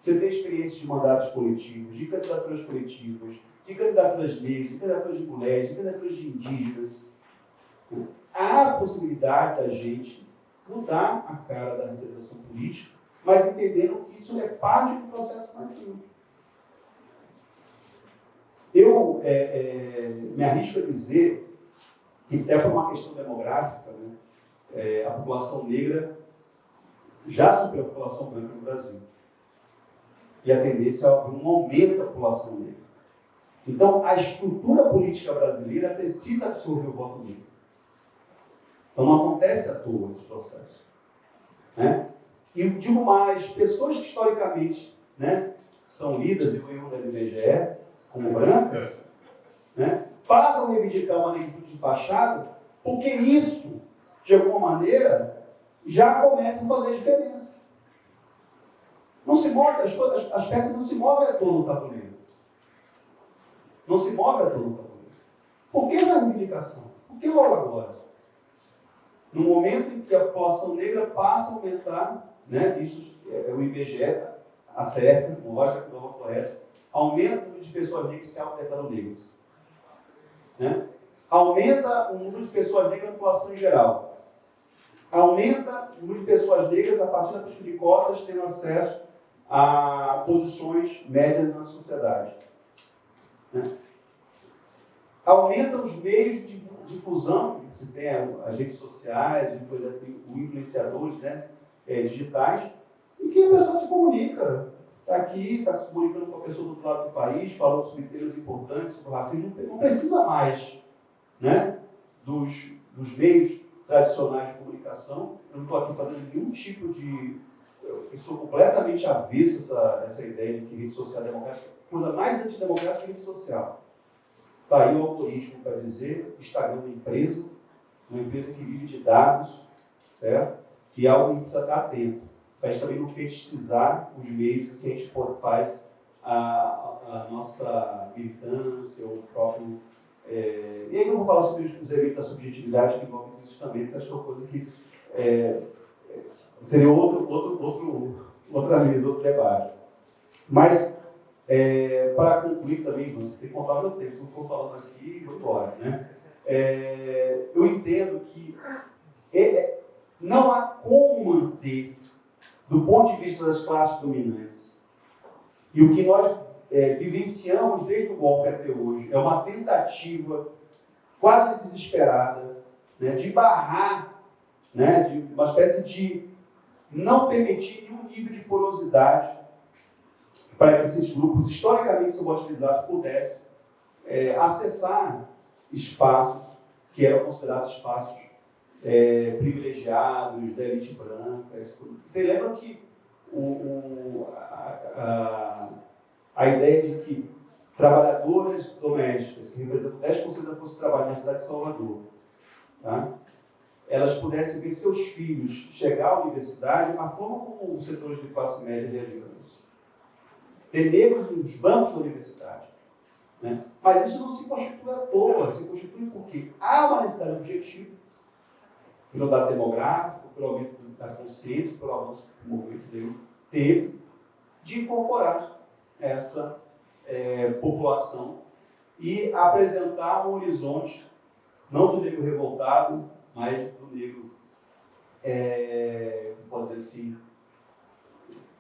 Você tem experiência de mandatos coletivos, de candidaturas coletivas, de candidaturas negras, de candidaturas de mulheres, de candidaturas de indígenas. Há a possibilidade da gente mudar a cara da representação política, mas entendendo que isso é parte do processo mais amplo. Eu me arrisco a dizer que, até por uma questão demográfica, né, a população negra já superou a população branca no Brasil. E a tendência é um aumento da população negra. Então, a estrutura política brasileira precisa absorver o voto negro. Então, não acontece à toa esse processo. Né? E digo mais, pessoas que historicamente, né, são lidas, e foi da IBGE, como brancas, né, passam a reivindicar uma negritude de fachada, porque isso de alguma maneira, já começa a fazer diferença. Não se move, as peças não se movem a todo o tabuleiro. Não se move a todo o tabuleiro. Por que essa reivindicação? Por que logo agora? No momento em que a população negra passa a aumentar, né, isso o IBGE acerta, mostra que não é correto, aumenta o número de pessoas negras que se autodeclaram negras. Né? Aumenta o número de pessoas negras na população em geral. Aumenta o número de pessoas negras a partir da política de cotas tendo acesso a posições médias na sociedade. Né? Aumenta os meios de difusão, você tem as redes sociais, os influenciadores, né, digitais, em que a pessoa se comunica. Está aqui, está se comunicando com a pessoa do outro lado do país, falando sobre temas importantes, sobre o racismo. Não precisa mais, né, dos meios tradicionais de comunicação. Eu não estou aqui fazendo nenhum tipo de... Eu sou completamente avesso a essa ideia de que rede social é democrática. Coisa mais antidemocrática que rede social. Está aí o algoritmo para dizer, Instagram é uma empresa que vive de dados, certo? E é algo que precisa estar atento, para a gente também não fetichizar os meios que a gente faz a nossa militância, ou o próprio... E aí não vou falar sobre os eventos da subjetividade, que envolvem isso também, porque acho que é uma coisa que seria outra mesa, outro debate. Mas, para concluir também, você tem que contar o meu tempo, não estou falando aqui e vou embora, né? Eu entendo que não há como manter, do ponto de vista das classes dominantes, e o que nós vivenciamos desde o golpe até hoje, é uma tentativa quase desesperada, né, de barrar, né, de uma espécie de não permitir nenhum nível de porosidade para que esses grupos historicamente subutilizados pudessem acessar espaços que eram considerados espaços privilegiados, da elite branca. Vocês lembram que a ideia de que trabalhadoras domésticas, que representam 10% da força de trabalho na cidade de Salvador, tá? Elas pudessem ver seus filhos chegar à universidade, a forma como os setores de classe média reagiram a isso. Ter negros nos bancos da universidade. Né? Mas isso não se constitui à toa, se constitui porque há uma necessidade objetiva, pelo dado demográfico, pelo aumento da consciência, pelo avanço que o movimento negro teve, de incorporar essa população e apresentar um horizonte, não do negro revoltado, mas do negro, pode dizer assim,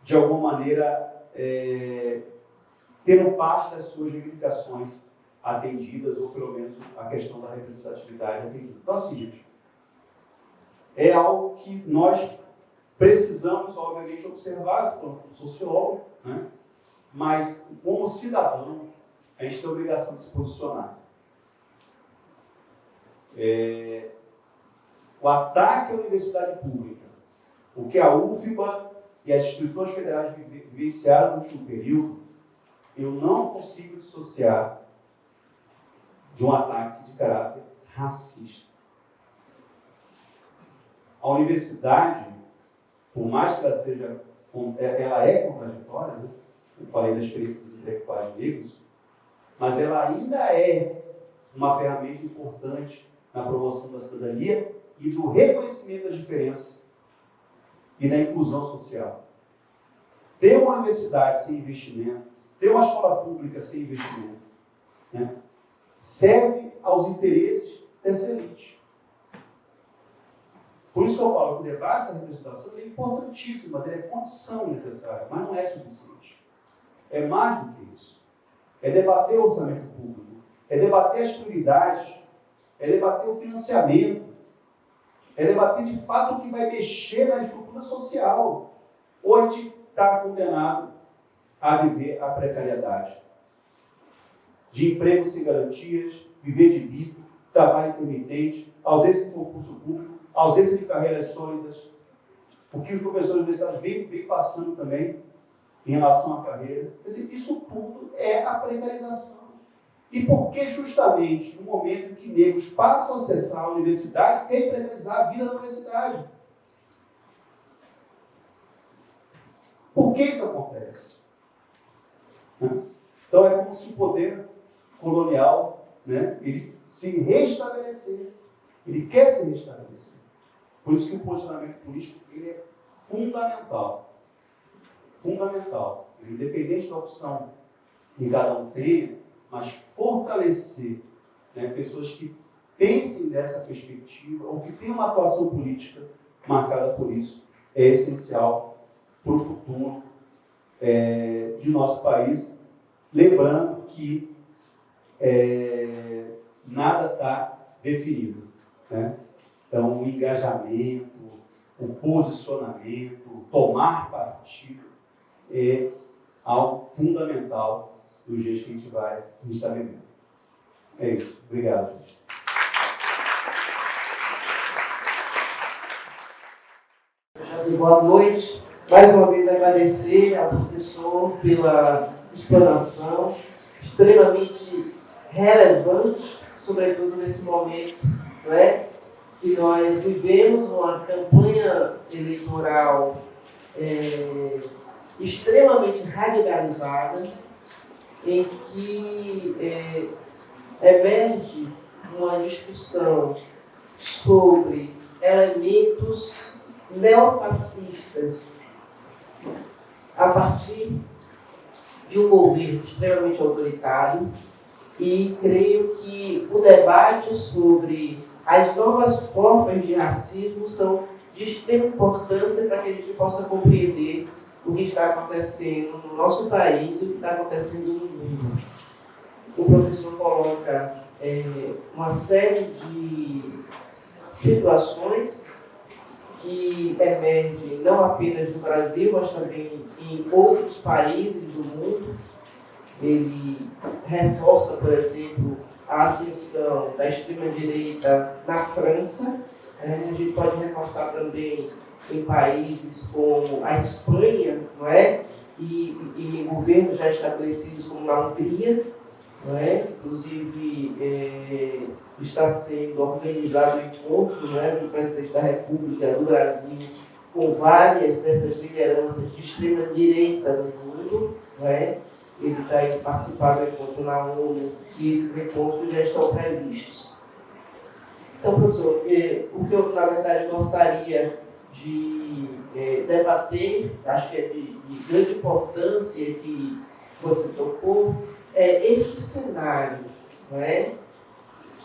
de alguma maneira, tendo parte das suas reivindicações atendidas, ou pelo menos a questão da representatividade atendida. Então, assim, gente, é algo que nós precisamos, obviamente, observar como sociólogo, né? Mas, como cidadão, a gente tem a obrigação de se posicionar. O ataque à universidade pública, o que a UFBA e as instituições federais vivenciaram no último período, eu não consigo dissociar de um ataque de caráter racista. A universidade, por mais que ela seja, ela é contraditória, né? Eu falei da experiência dos intelectuais negros, mas ela ainda é uma ferramenta importante na promoção da cidadania e do reconhecimento da diferença e da inclusão social. Ter uma universidade sem investimento, ter uma escola pública sem investimento, né, serve aos interesses dessa elite. Por isso que eu falo que o debate da representação é importantíssimo, mas ele é condição necessária, mas não é suficiente. É mais do que isso. É debater o orçamento público, é debater as prioridades, é debater o financiamento, é debater de fato o que vai mexer na estrutura social. Ou a gente está condenado a viver a precariedade, de emprego sem garantias, viver de bico, trabalho intermitente, ausência de concurso público, ausência de carreiras sólidas, o que os professores universitários vêm passando também em relação à carreira. Quer dizer, isso tudo é a precarização. E por que justamente no momento em que negros passam a acessar a universidade, querem privatizar a vida da universidade? Por que isso acontece? Então é como se o poder colonial, né, ele se restabelecesse. Ele quer se restabelecer. Por isso que o posicionamento político ele é fundamental. Fundamental. Independente da opção que cada um tenha, mas fortalecer, né, pessoas que pensem dessa perspectiva, ou que tenham uma atuação política marcada por isso, é essencial para o futuro de nosso país. Lembrando que nada está definido, né? Então, o engajamento, o posicionamento, tomar partido é algo fundamental dos dias que a gente está vivendo. É isso. Obrigado, gente. Boa noite. Mais uma vez agradecer ao professor pela explanação extremamente relevante, sobretudo nesse momento, não é? Que nós vivemos uma campanha eleitoral extremamente radicalizada, em que emerge uma discussão sobre elementos neofascistas a partir de um governo extremamente autoritário, e creio que o debate sobre as novas formas de racismo são de extrema importância para que a gente possa compreender o que está acontecendo no nosso país e o que está acontecendo no mundo. O professor coloca uma série de situações que emergem não apenas no Brasil, mas também em outros países do mundo. Ele reforça, por exemplo, a ascensão da extrema-direita na França. A gente pode reforçar também em países como a Espanha, não é? E governos já estabelecidos como na Hungria, não é? Inclusive, está sendo organizado o encontro, não é, do presidente da República do Brasil com várias dessas lideranças de extrema-direita no mundo, não é? Ele está indo participar do encontro na ONU e esses encontros já estão previstos. Então, professor, o que eu, na verdade, gostaria de debater, acho que é de grande importância que você tocou, é este cenário, não é,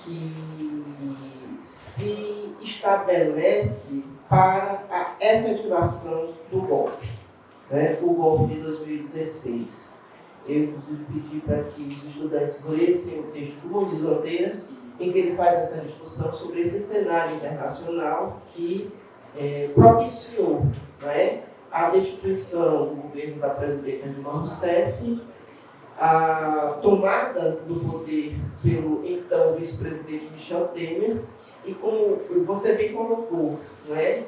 que se estabelece para a efetivação do golpe, né, o golpe de 2016. Eu, inclusive, pedi para que os estudantes lessem o texto do Muniz Oteira, em que ele faz essa discussão sobre esse cenário internacional que propiciou, né, a destituição do governo da presidenta Dilma Rousseff, a tomada do poder pelo então vice-presidente Michel Temer, e como você bem colocou, não é?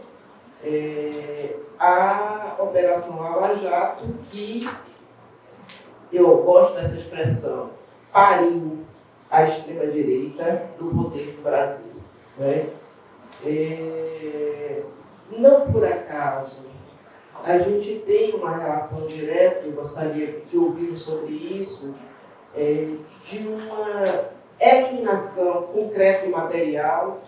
A Operação Lava Jato, que eu gosto dessa expressão, pariu a extrema-direita do poder do Brasil. Não é? Não por acaso, a gente tem uma relação direta, eu gostaria de ouvir sobre isso, de uma eliminação concreta e material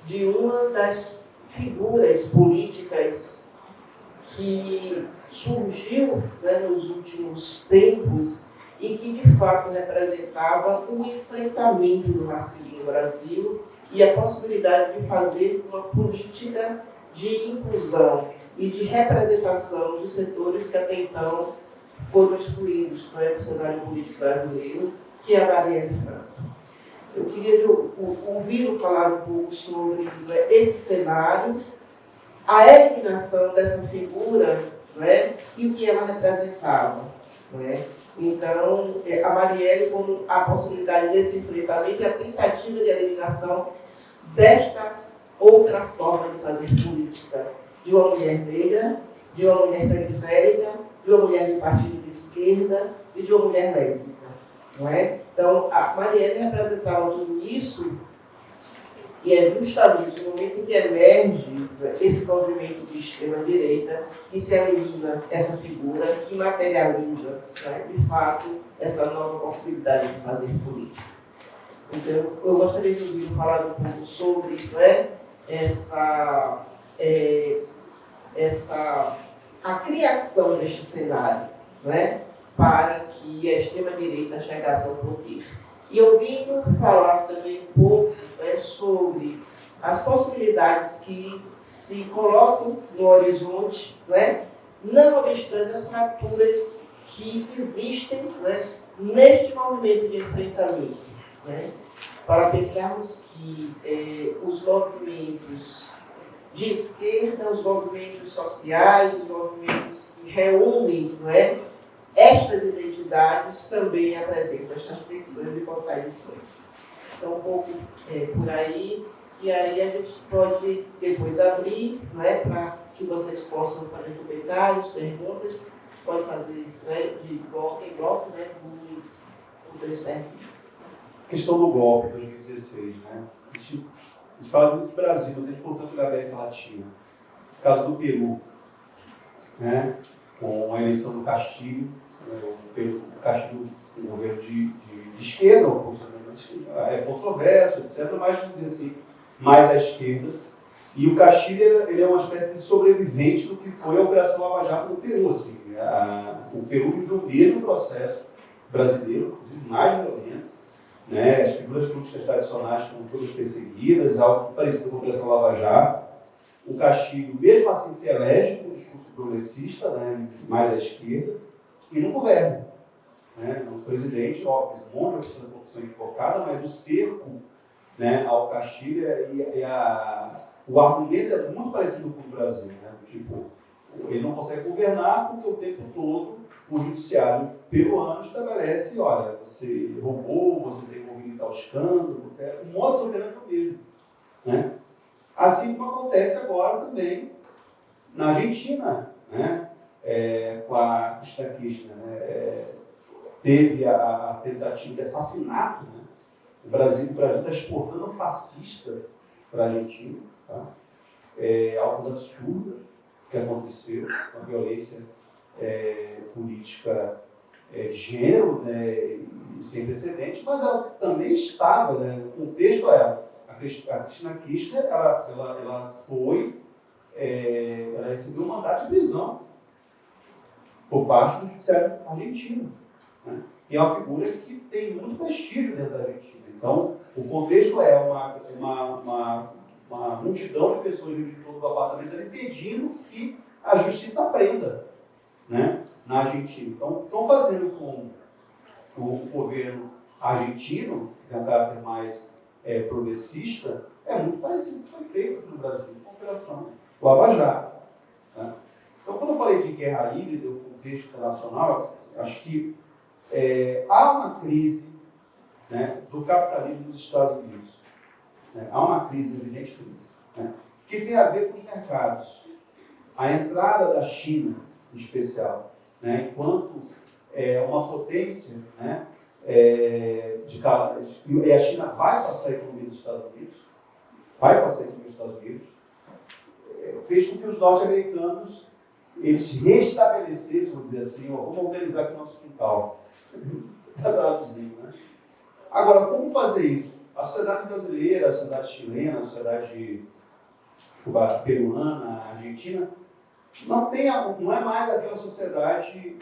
de uma das figuras políticas que surgiu, né, nos últimos tempos e que de fato representava o enfrentamento do racismo no Brasil e a possibilidade de fazer uma política de inclusão e de representação dos setores que até então foram excluídos, não é, do cenário político brasileiro, que é a Marielle Franco. Eu queria ouvi-lo falar um pouco sobre esse cenário, a eliminação dessa figura, não é, e o que ela representava. Não é? Então, a Marielle como a possibilidade desse enfrentamento e a tentativa de eliminação desta outra forma de fazer política, de uma mulher negra, de uma mulher periférica, de uma mulher de partido de esquerda e de uma mulher lésbica. não é? Então, a Marielle representava tudo isso e é justamente no momento em que emerge esse movimento de extrema-direita que se elimina essa figura, que materializa, né, de fato, essa nova possibilidade de fazer política. Então, eu gostaria de ouvir falar um pouco sobre, né, a criação deste cenário, né, para que a extrema-direita chegasse ao poder. E eu vim falar também um pouco, né, sobre as possibilidades que se colocam no horizonte, né, não obstante as fraturas que existem, né, neste movimento de enfrentamento. Né, para pensarmos que os movimentos de esquerda, os movimentos sociais, os movimentos que reúnem, não é, estas identidades também apresentam estas tensões e contradições. Então, um pouco por aí, e aí a gente pode depois abrir, não é, para que vocês possam fazer comentários, perguntas, pode fazer, né, de bloco em bloco, né, duas perguntas. A questão do golpe de 2016, né? A gente fala muito do Brasil, mas é importante olhar a América Latina. O caso do Peru, né? Com a eleição do Castillo, o Castillo, um governo de esquerda, é controverso, etc., mas, vamos dizer assim, mais à esquerda. E o Castillo ele é uma espécie de sobrevivente do que foi a Operação Lava Jato no Peru. Assim. O Peru viveu o mesmo processo brasileiro, inclusive mais violento. Né? As figuras políticas tradicionais foram todas perseguidas, algo parecido com a Operação Lava Jato. O Castillo, mesmo assim, se elege com um discurso progressista, né, mais à esquerda, e no governo. Né? O presidente, óbvio, um monte de corrupção equivocada, mas o cerco, né, ao Castillo o argumento é muito parecido com o do Brasil. Né? Tipo, ele não consegue governar porque o tempo todo o judiciário peruano estabelece, olha, você roubou, você tem envolvido em tal escândalo, o modus operandi é o mesmo. Né? Assim como acontece agora também na Argentina, né? Com a Cristina Kirchner. Né? Teve a tentativa de assassinato. Né? O Brasil está exportando fascista para a Argentina. Tá? Algo absurdo que aconteceu, uma violência política de gênero, né, sem precedentes, mas ela também estava, né, no contexto a Cristina Kirchner, ela recebeu um mandato de prisão por parte do judiciário argentino. Né? E é uma figura que tem muito prestígio dentro da Argentina. Então, o contexto é uma multidão de pessoas de todo o apartamento ali pedindo que a justiça prenda, né, na Argentina. Então, estão fazendo com o governo argentino, que tem um caráter mais progressista, é muito parecido com o que foi feito no Brasil, com a Operação Lava Jato. Né? Então, quando eu falei de guerra híbrida, o contexto internacional, acho que há uma crise, né, do capitalismo nos Estados Unidos. Né? Há uma crise, evidente crise, né, que tem a ver com os mercados. A entrada da China, em especial, né, enquanto uma potência, né, e a China vai passar a economia dos Estados Unidos, fez com que os norte-americanos eles restabelecessem, vamos dizer assim, vamos organizar aqui o nosso quintal. Está traduzindo, né? Agora, como fazer isso? A sociedade brasileira, a sociedade chilena, a sociedade peruana, a argentina, não é mais aquela sociedade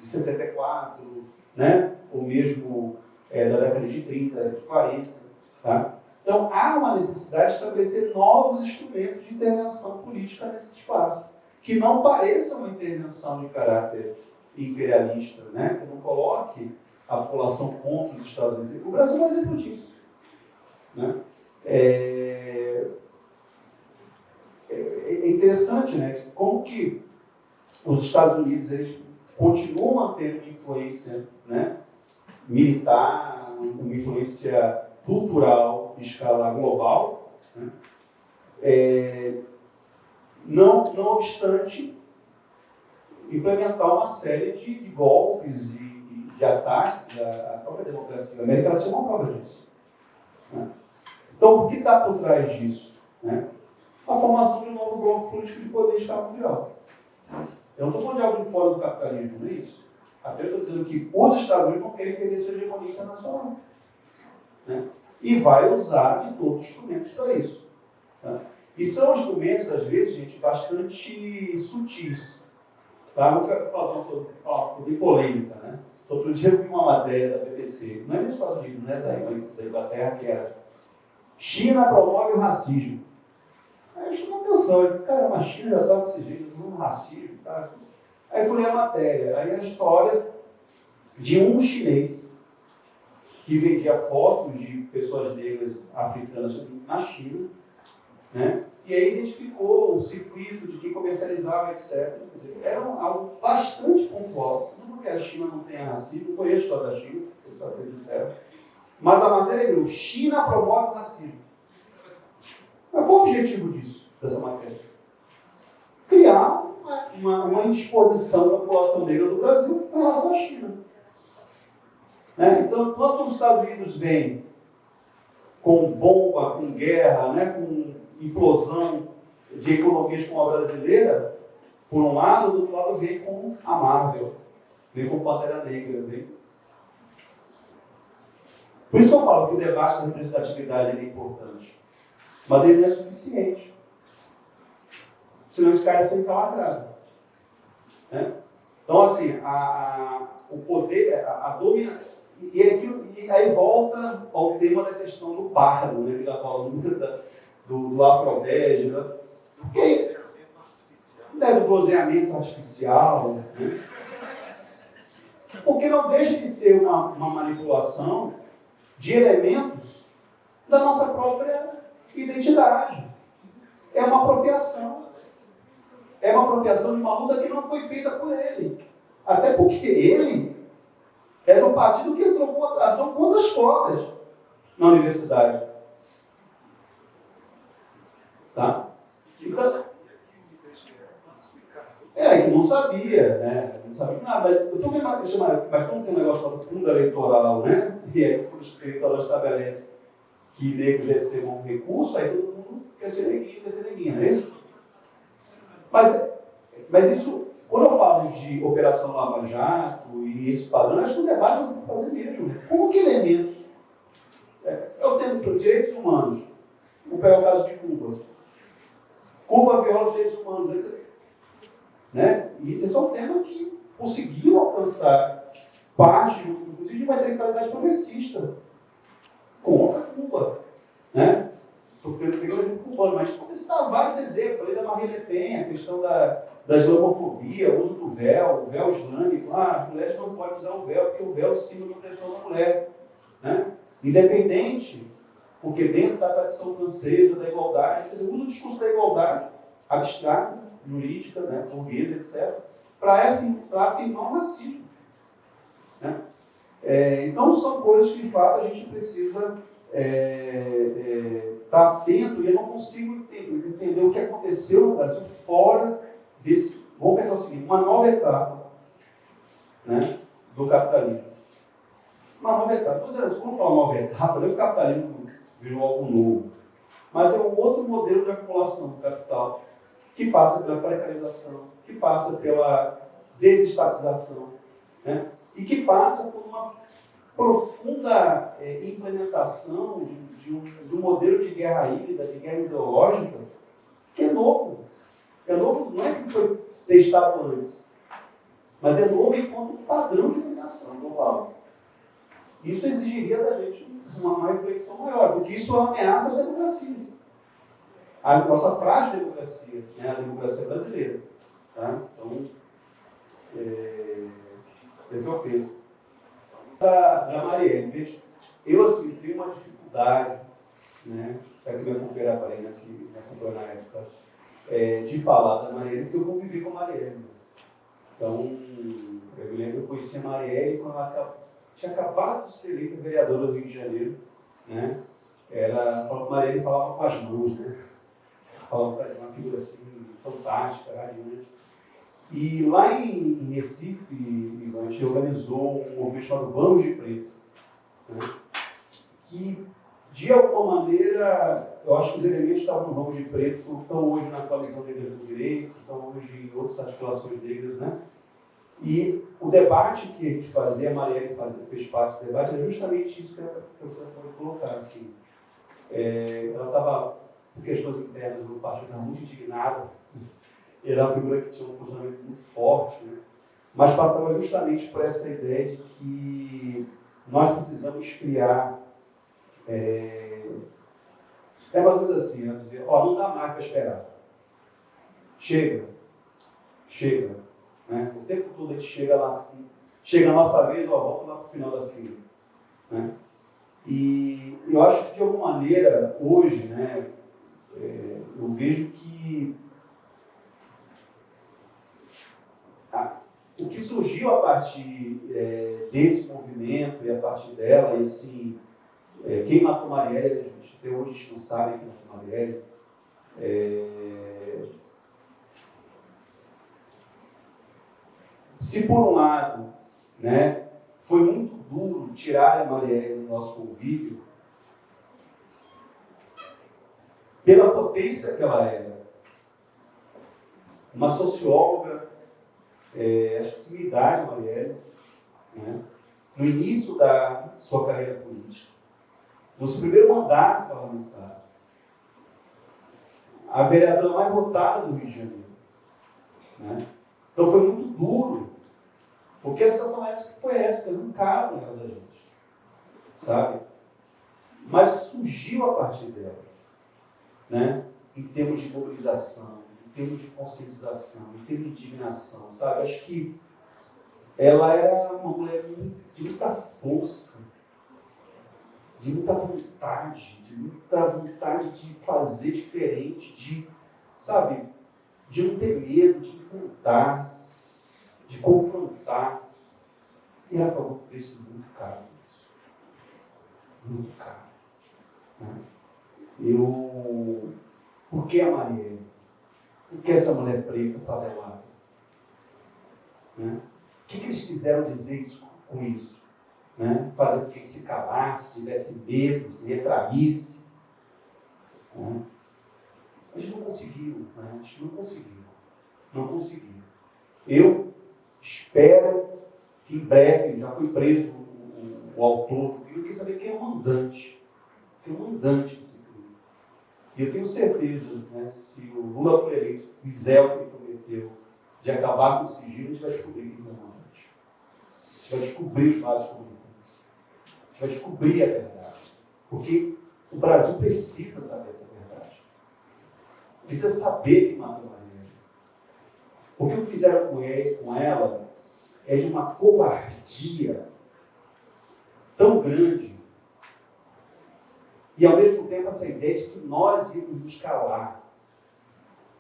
de 64, né? Ou mesmo da década de 30, de 40. Tá? Então, há uma necessidade de estabelecer novos instrumentos de intervenção política nesse espaço, que não pareça uma intervenção de caráter imperialista, né? Que não coloque a população contra os Estados Unidos. O Brasil é um exemplo disso. Né? É interessante, né? Como que os Estados Unidos eles continuam mantendo uma influência, né, militar, uma influência cultural em escala global, né? Não obstante implementar uma série de golpes e de ataques à própria democracia. A América Latina é uma prova disso. Né? Então, o que está por trás disso? Né? A formação de um novo bloco político de poder em escala mundial. Eu não estou falando de algo de fora do capitalismo, não é isso. Até eu estou dizendo que os Estados Unidos não querem perder sua hegemonia internacional. Né? E vai usar de todos os instrumentos para isso. Tá? E são instrumentos, às vezes, gente, bastante sutis. Tá? Não quero fazer uma de polêmica. Né? Outro dia eu vi uma matéria da BBC, não é nos Estados Unidos, né? Da Inglaterra, que era China promove o racismo. Aí eu chamei atenção, eu falei, cara, a China já está desse jeito, no racismo. Tá? Aí eu fui ler a matéria, aí a história de um chinês que vendia fotos de pessoas negras africanas na China, né? E aí identificou o circuito de quem comercializava, etc. Quer dizer, era algo bastante pontual. Não porque a China não tenha racismo, não conheço a história da China, para ser sincero. Mas a matéria é China promove o racismo. Mas qual o objetivo disso, dessa matéria? Criar uma indisposição da população negra do Brasil em relação à China. Né? Então, enquanto os Estados Unidos vêm com bomba, com guerra, né, com implosão de economias como a brasileira, por um lado, do outro lado vem com a Marvel, vem com Pantera Negra. Vem. Por isso que eu falo que o debate da representatividade é importante. Mas ele não é suficiente. Senão esse cara é sempre calacrado. Né? Então, assim, o poder, a dominação. E aí volta ao tema da questão do pardo, né? Que já fala do afrodege, né? Porque é isso. Do bronzeamento artificial. Né? Porque não deixa de ser uma manipulação de elementos da nossa própria identidade. É uma apropriação. É uma apropriação de uma luta que não foi feita por ele. Até porque ele era um partido que entrou com uma ação contra as cotas na universidade. Tá? Então, que não sabia, né? Não sabia nada. Eu estou vendo, mas como tem um negócio chamado fundo eleitoral, né? E aí o fundo eleitoral estabelece que negros recebam um recurso, aí todo mundo quer ser neguinho, não é isso? Mas isso, quando eu falo de Operação Lava Jato e esse padrão, acho que o debate eu tenho que fazer mesmo. Né? Como que elementos? Eu tenho direitos humanos. Vou pegar o caso de Cuba. Cuba viola os direitos humanos, etc. Né? E esse é um tema que conseguiu alcançar parte, inclusive, de uma intelectualidade progressista contra Cuba. Né? Estou pegando o exemplo cubano, mas pode citar vários exemplos. Falei da Marine Le Pen, a questão da islamofobia, o uso do véu, o véu islâmico. As mulheres não podem usar o véu, porque o véu símbolo de opressão da mulher. Né? Independente, porque dentro da tradição francesa, da igualdade, quer dizer, usa o discurso da igualdade abstrata, jurídica, né, burguesa, etc., para afirmar o racismo. Né? Então, são coisas que, de fato, a gente precisa estar atento, e eu não consigo entender o que aconteceu no Brasil fora desse. Vamos pensar o seguinte: uma nova etapa, né, do capitalismo. Uma nova etapa. Quando eu falo nova etapa, não é que o capitalismo virou algo novo, mas é um outro modelo de acumulação do capital, que passa pela precarização, que passa pela desestatização, né, e que passa por uma profunda implementação de um modelo de guerra híbrida, de guerra ideológica, que é novo. É novo, não é que foi testado antes, mas é novo enquanto padrão de dominação global. Isso exigiria da gente uma reflexão maior, porque isso é uma ameaça à democracia. A nossa frágil democracia, né, a democracia brasileira. Tá? Então, esse é o peso. Da Marielle, eu assim, tenho uma dificuldade, né, para que me acompanhar a Marina, que me acompanhou na época, de falar da Marielle, porque eu convivi com a Marielle. Então, eu me lembro que eu conheci a Marielle quando ela tinha acabado de ser eleita vereadora do Rio de Janeiro. Né? Ela falou que a Marielle falava com as mãos, né? Falava para uma figura assim, fantástica, radiante. E lá em Recife, Ivan, a gente organizou um movimento chamado Vamos de Preto, né? Que, de alguma maneira, eu acho que os elementos que estavam no Vamos de Preto estão hoje na Coalizão Negra do Direito, estão hoje em outras articulações negras, né? E o debate que a gente fazia, a Marielle fez parte do debate, é justamente isso que a professora pode colocar. Assim. Ela estava, por questões internas do partido, estava muito indignada. Ele era uma figura que tinha um funcionamento muito forte, né? Mas passava justamente por essa ideia de que nós precisamos criar. É mais ou menos assim, ela dizia, não dá mais para esperar. Chega. Né? O tempo todo a gente chega lá, chega a nossa vez, volta lá para o final da fila. Né? E eu acho que, de alguma maneira, hoje, né, eu vejo que o que surgiu a partir desse movimento e a partir dela, e assim, quem matou Marielle, até hoje a gente não sabe quem matou Marielle, se por um lado, né, foi muito duro tirar a Marielle do nosso convívio, pela potência que ela era. Uma socióloga, acho que tinha idade, Marielle, né, no início da sua carreira política, no seu primeiro mandato parlamentar, a vereadora mais votada do Rio de Janeiro. Né? Então foi muito duro, porque a situação foi essa, não cabe nela da gente, sabe? Mas que surgiu a partir dela, né? Em termos de mobilização, em termos de conscientização, em termos de indignação, sabe? Acho que ela era uma mulher de muita força, de muita vontade de fazer diferente, de não ter medo, de enfrentar, de confrontar. E ela pagou um preço muito caro. Muito caro. Né? Por que a Marielle? Por que essa mulher preta favelada? Né? O que eles quiseram dizer com isso? Né? Fazer com que ele se calasse, tivesse medo, se retraísse. Né? A gente não conseguiu. Né? A gente não conseguiu. Eu espero que em breve, já foi preso o autor, eu queria saber quem é o mandante. Quem é o mandante desse crime. E eu tenho certeza, né, se o Lula for eleito, fizer o que ele prometeu, de acabar com o sigilo, a gente vai descobrir quem é o mandante. A gente vai descobrir os vasos comunicantes. A gente vai descobrir a verdade. Porque o Brasil precisa saber essa verdade. Precisa saber quem matou a Marielle. Porque o que fizeram com ela é de uma covardia tão grande. E ao mesmo tempo essa ideia de que nós íamos nos calar.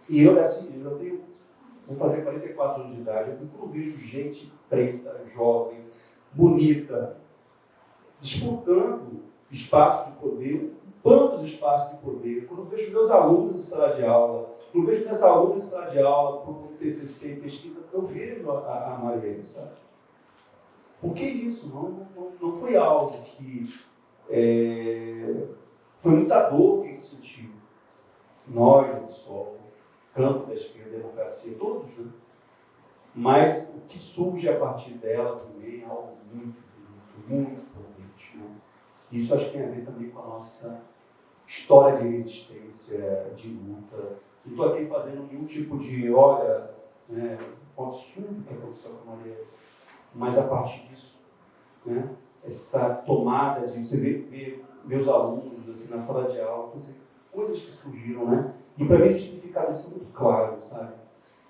E eu vou fazer 44 anos de idade, eu vejo gente preta, jovem, bonita, disputando espaços de poder, ocupando os espaços de poder. Quando eu vejo meus alunos em sala de aula, quando eu vejo meus alunos em sala de aula, por TCC e pesquisa, eu vejo a Marielle, sabe? Por que isso? Não foi algo que... foi muita dor que a gente sentiu. Nós, do Sol, campo da esquerda, democracia, todos, né? Mas o que surge a partir dela também é algo muito bonito, muito potente. Né? Isso acho que tem a ver também com a nossa história de resistência, de luta. Não estou aqui fazendo nenhum tipo de, né, um absurdo que aconteceu com a Marielle. Mas a partir disso, né, essa tomada de você ver meus alunos assim, na sala de aula, coisas que surgiram, né? E para mim o significado disso é muito claro, sabe?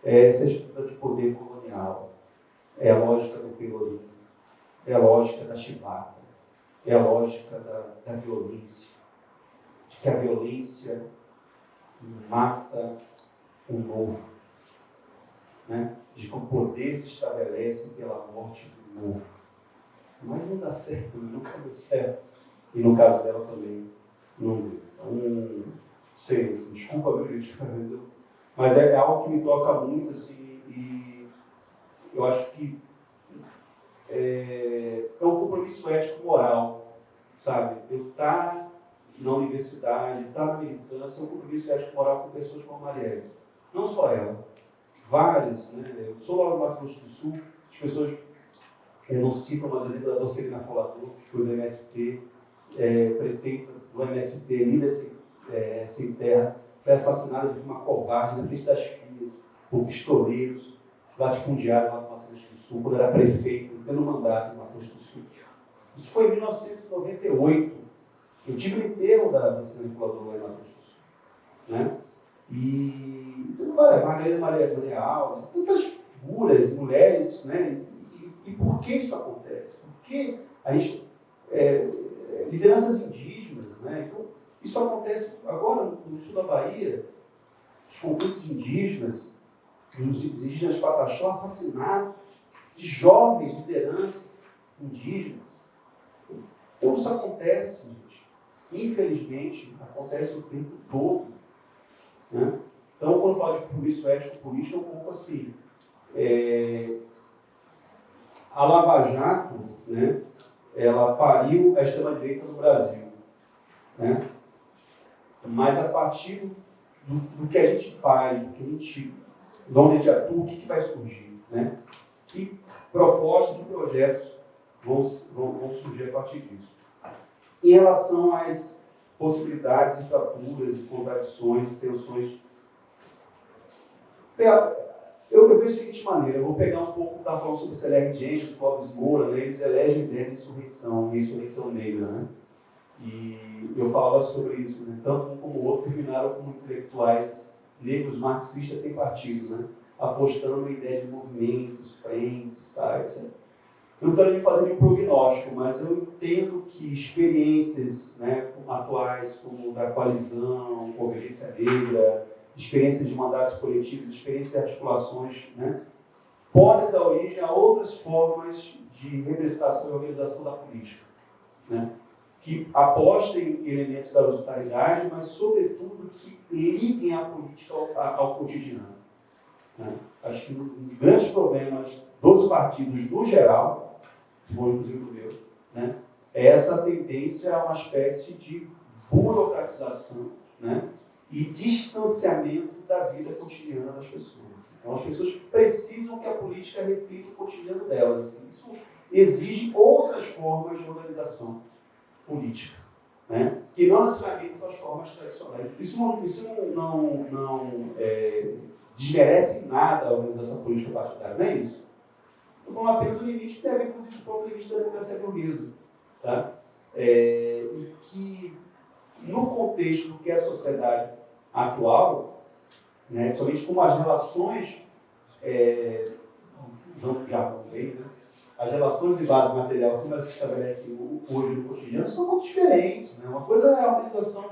Essa estrutura de poder colonial, é a lógica do pelourinho, é a lógica da chibata, é a lógica da violência, de que a violência mata o novo, né? De que o poder se estabelece pela morte do novo. Mas não dá certo, nunca deu certo. E no caso dela também não deu. Então, sei, assim, desculpa, meu gente, mas é algo que me toca muito, assim, e eu acho que é um compromisso ético-moral, sabe? Eu estar na universidade, estar na militância, é um compromisso ético-moral com pessoas como a Marielle. Não só ela, várias, né? Eu sou lá no Mato Grosso do Sul, as pessoas não citam, mas exemplo da Docilina Folador, que foi do MST, prefeita do MST, líder sem terra, foi assassinada de forma covarde na frente das filhas, por pistoleiros, latifundiários lá no Mato Grosso do Sul, quando era prefeito, tendo mandato no Mato Grosso do Sul. Isso foi em 1998. Eu tive o enterro da Docilina Folador lá no Mato Grosso do Sul. Né? E Margarida Maria Alves, tantas figuras, mulheres, né? E por que isso acontece? Porque a gente, lideranças indígenas, né? Então, isso acontece agora no sul da Bahia, os conflitos indígenas, os indígenas Pataxó, assassinatos de jovens lideranças indígenas. Então isso acontece, gente. Infelizmente, acontece o tempo todo. Né? Então, quando eu falo de compromisso ético-político, é um pouco assim. A Lava Jato, né, ela pariu a extrema-direita no Brasil. Né? Mas a partir do que a gente faz, de onde a gente atua, o que vai surgir? Né? Que propostas, que projetos vão surgir a partir disso? Em relação às possibilidades, estruturas, contradições, tensões, eu vejo da seguinte maneira, eu vou pegar um pouco, estava falando sobre o Celere James, o Clóvis Moura, né, eles elegem ideia de insurreição, e insurreição negra, né? E eu falava sobre isso, né? Tanto um como o outro terminaram como intelectuais negros marxistas sem partido, né? Apostando na ideia de movimentos, frentes, tá, etc. Eu não quero me fazer nenhum prognóstico, mas eu entendo que experiências, né, atuais, como da coalizão, Convergência Negra, experiências de mandatos coletivos, experiências de articulações, né, podem dar origem a outras formas de representação e organização da política, né, que apostem em elementos da horizontalidade, mas, sobretudo, que liguem a política ao cotidiano. Né. Acho que um dos grandes problemas dos partidos, no geral, inclusive do meu, né, é essa tendência a uma espécie de burocratização, né, e distanciamento da vida cotidiana das pessoas. Então, as pessoas precisam que a política reflita o cotidiano delas. Isso exige outras formas de organização política, né, que não necessariamente são as formas tradicionais. Isso não desmerece em nada a organização política partidária, não é isso. Estou falando apenas do limite, deve, inclusive, o próprio limite da democracia burguesa. Tá? E que, no contexto do que é a sociedade atual, né, principalmente como as relações, usando jargão bem, né, as relações de base material como elas se estabelecem hoje no cotidiano são muito diferentes. Né? Uma coisa é a organização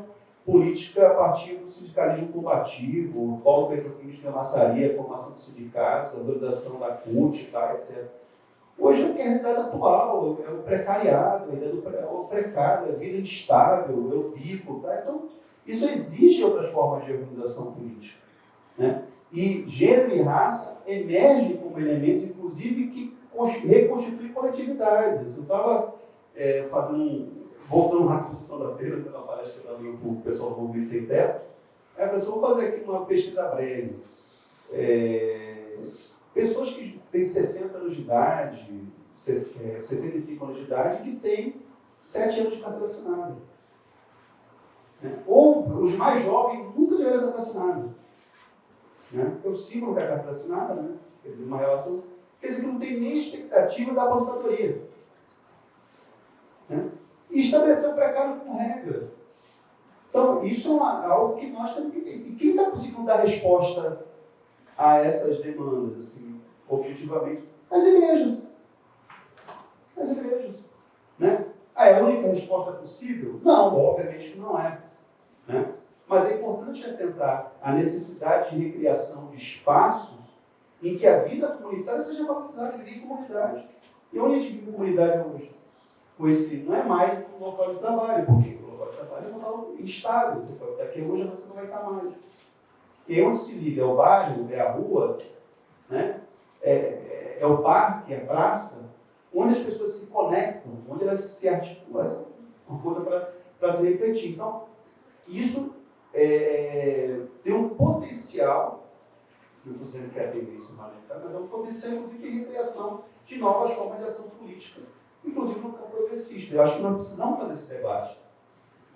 política a partir do sindicalismo combativo, o polo petroquímico de maçaria, a formação dos sindicatos, a organização da CUT, tá, etc. Hoje é a realidade atual, é o precariado, é o precário, é a vida instável, é o bico. Tá? Então, isso exige outras formas de organização política. Né? E gênero e raça emergem como elementos, inclusive, que reconstituem coletividades. Eu estava voltando lá à construção da feira, que eu estava palestra para o pessoal do Movimento Sem Teto, aí eu falei, vou fazer aqui uma pesquisa breve. Pessoas que têm 60 anos de idade, 65 anos de idade, que têm 7 anos de carteira assinada. Né? Ou os mais jovens nunca tiveram carteira assinada. Né? Eu sigo com a carteira assinada, né? Quer dizer, uma relação. Quer dizer, que não tem nem expectativa da aposentadoria. Né? E estabelecer o precário como regra. Então, isso é algo que nós temos que... E quem está conseguindo dar resposta a essas demandas, assim, objetivamente? As igrejas. As igrejas. Né? É a única resposta possível? Não, obviamente que não é. Né? Mas é importante atentar à necessidade de recriação de espaços em que a vida comunitária seja valorizada, viver em comunidade. E onde a gente vive em comunidade hoje? Com esse, não é mais um local de trabalho, porque o local de trabalho é um local instável. Você pode estar aqui hoje, mas você não vai estar mais. E onde se liga é o bairro, é a rua, né? É é o parque, é a praça, onde as pessoas se conectam, onde elas se articulam, uma coisa para se refletir. Então, isso tem um potencial, eu estou dizendo que é a tendência humanitária, mas é um potencial, inclusive, de recriação de novas formas de ação política, inclusive no campo progressista. Eu acho que nós precisamos fazer esse debate,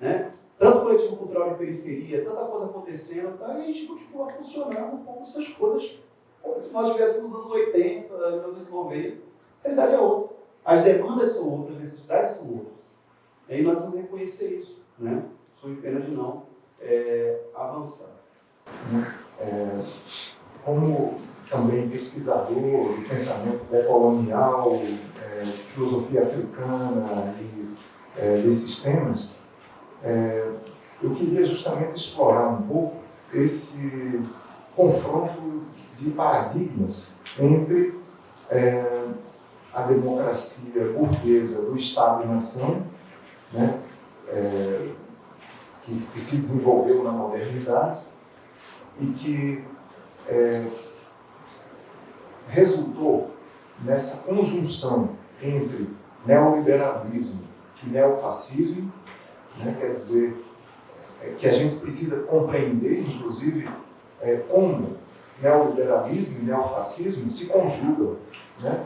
né? Tanto coletivo cultural de periferia, tanta coisa acontecendo, tá? E a gente continua funcionando como essas coisas, como se nós estivéssemos nos anos 80, nos anos 90. A realidade é outra. As demandas são outras, as necessidades são outras. E aí nós temos que reconhecer isso, né? Sob pena de não avançar. Como também pesquisador de pensamento decolonial, filosofia africana e desses temas, eu queria justamente explorar um pouco esse confronto de paradigmas entre a democracia burguesa do Estado-nação, né, que se desenvolveu na modernidade e que resultou nessa conjunção entre neoliberalismo e neofascismo, né, quer dizer, que a gente precisa compreender, inclusive, como neoliberalismo e neofascismo se conjugam, né?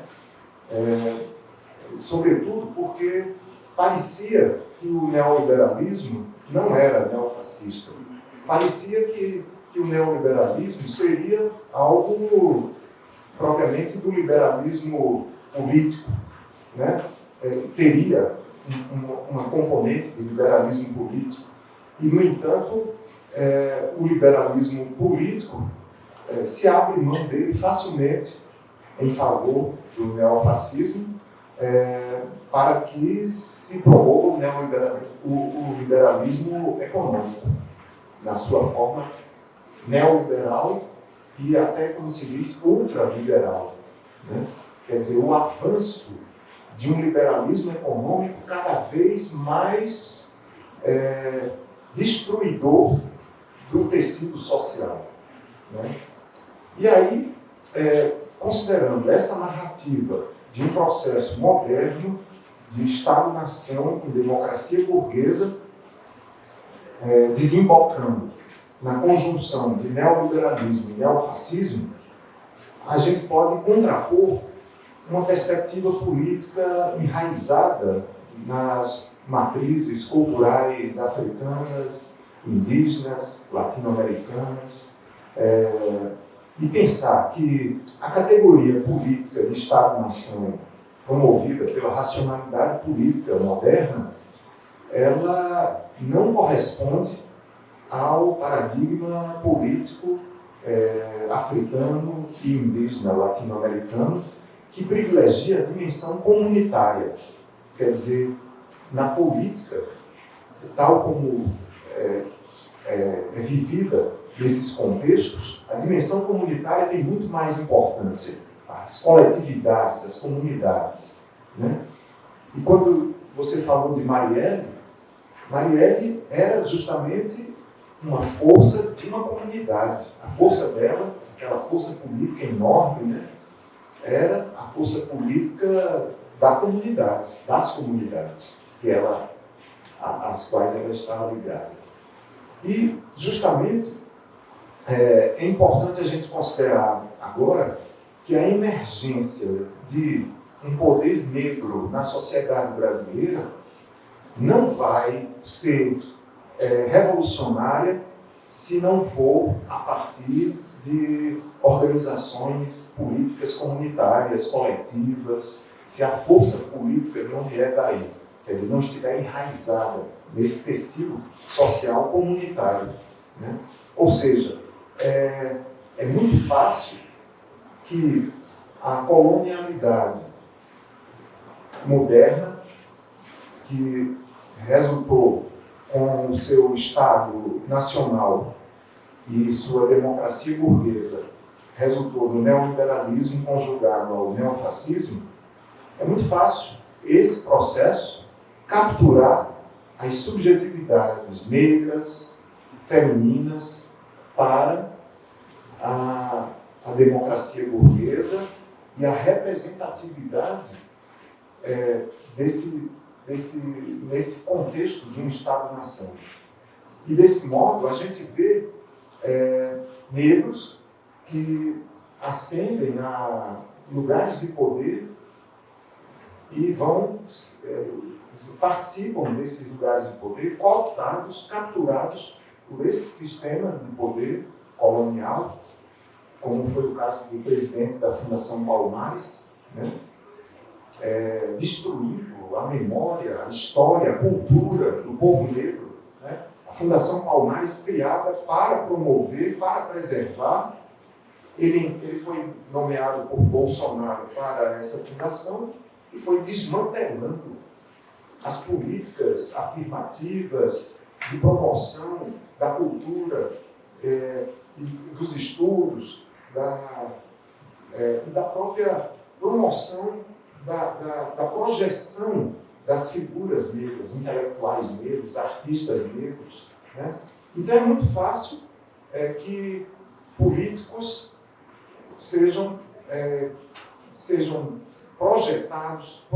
Sobretudo porque parecia que o neoliberalismo não era neofascista. Parecia que o neoliberalismo seria algo propriamente do liberalismo político, né? Teria uma componente de liberalismo político. E, no entanto, o liberalismo político se abre mão dele facilmente em favor do neofascismo, para que se promova o liberalismo econômico, na sua forma neoliberal e até, como se diz, ultraliberal, né? Quer dizer, o avanço de um liberalismo econômico cada vez mais destruidor do tecido social, né? E aí, considerando essa narrativa de um processo moderno de Estado-nação com democracia burguesa, desembocando na conjunção de neoliberalismo e neofascismo, a gente pode contrapor uma perspectiva política enraizada nas matrizes culturais africanas, indígenas, latino-americanas, e pensar que a categoria política de Estado-nação promovida pela racionalidade política moderna, ela não corresponde ao paradigma político africano e indígena latino-americano, que privilegia a dimensão comunitária. Quer dizer, na política, tal como é vivida nesses contextos, a dimensão comunitária tem muito mais importância. As coletividades, as comunidades, né? E quando você falou de Marielle era justamente uma força de uma comunidade. A força dela, aquela força política enorme, né, era a força política da comunidade, das comunidades, às quais ela estava ligada. E, justamente, é importante a gente considerar agora que a emergência de um poder negro na sociedade brasileira não vai ser revolucionária se não for a partir de organizações políticas comunitárias, coletivas, se a força política não vier daí, quer dizer, não estiver enraizada nesse tecido social comunitário, né? Ou seja, é muito fácil que a colonialidade moderna, que resultou com o seu Estado nacional e sua democracia burguesa, resultou no neoliberalismo conjugado ao neofascismo, é muito fácil esse processo capturar as subjetividades negras, femininas, para a democracia burguesa e a representatividade nesse contexto de um Estado-nação. E desse modo a gente vê negros que ascendem a lugares de poder e participam desses lugares de poder, cooptados, capturados por esse sistema de poder colonial, como foi o caso do presidente da Fundação Palmares, né? Destruindo a memória, a história, a cultura do povo negro. Né? A Fundação Palmares, criada para promover, para preservar. Ele foi nomeado por Bolsonaro para essa fundação e foi desmantelando as políticas afirmativas de promoção da cultura, dos estudos, da própria promoção da projeção das figuras negras, intelectuais negros, artistas negros. Né? Então é muito fácil que políticos sejam projetados,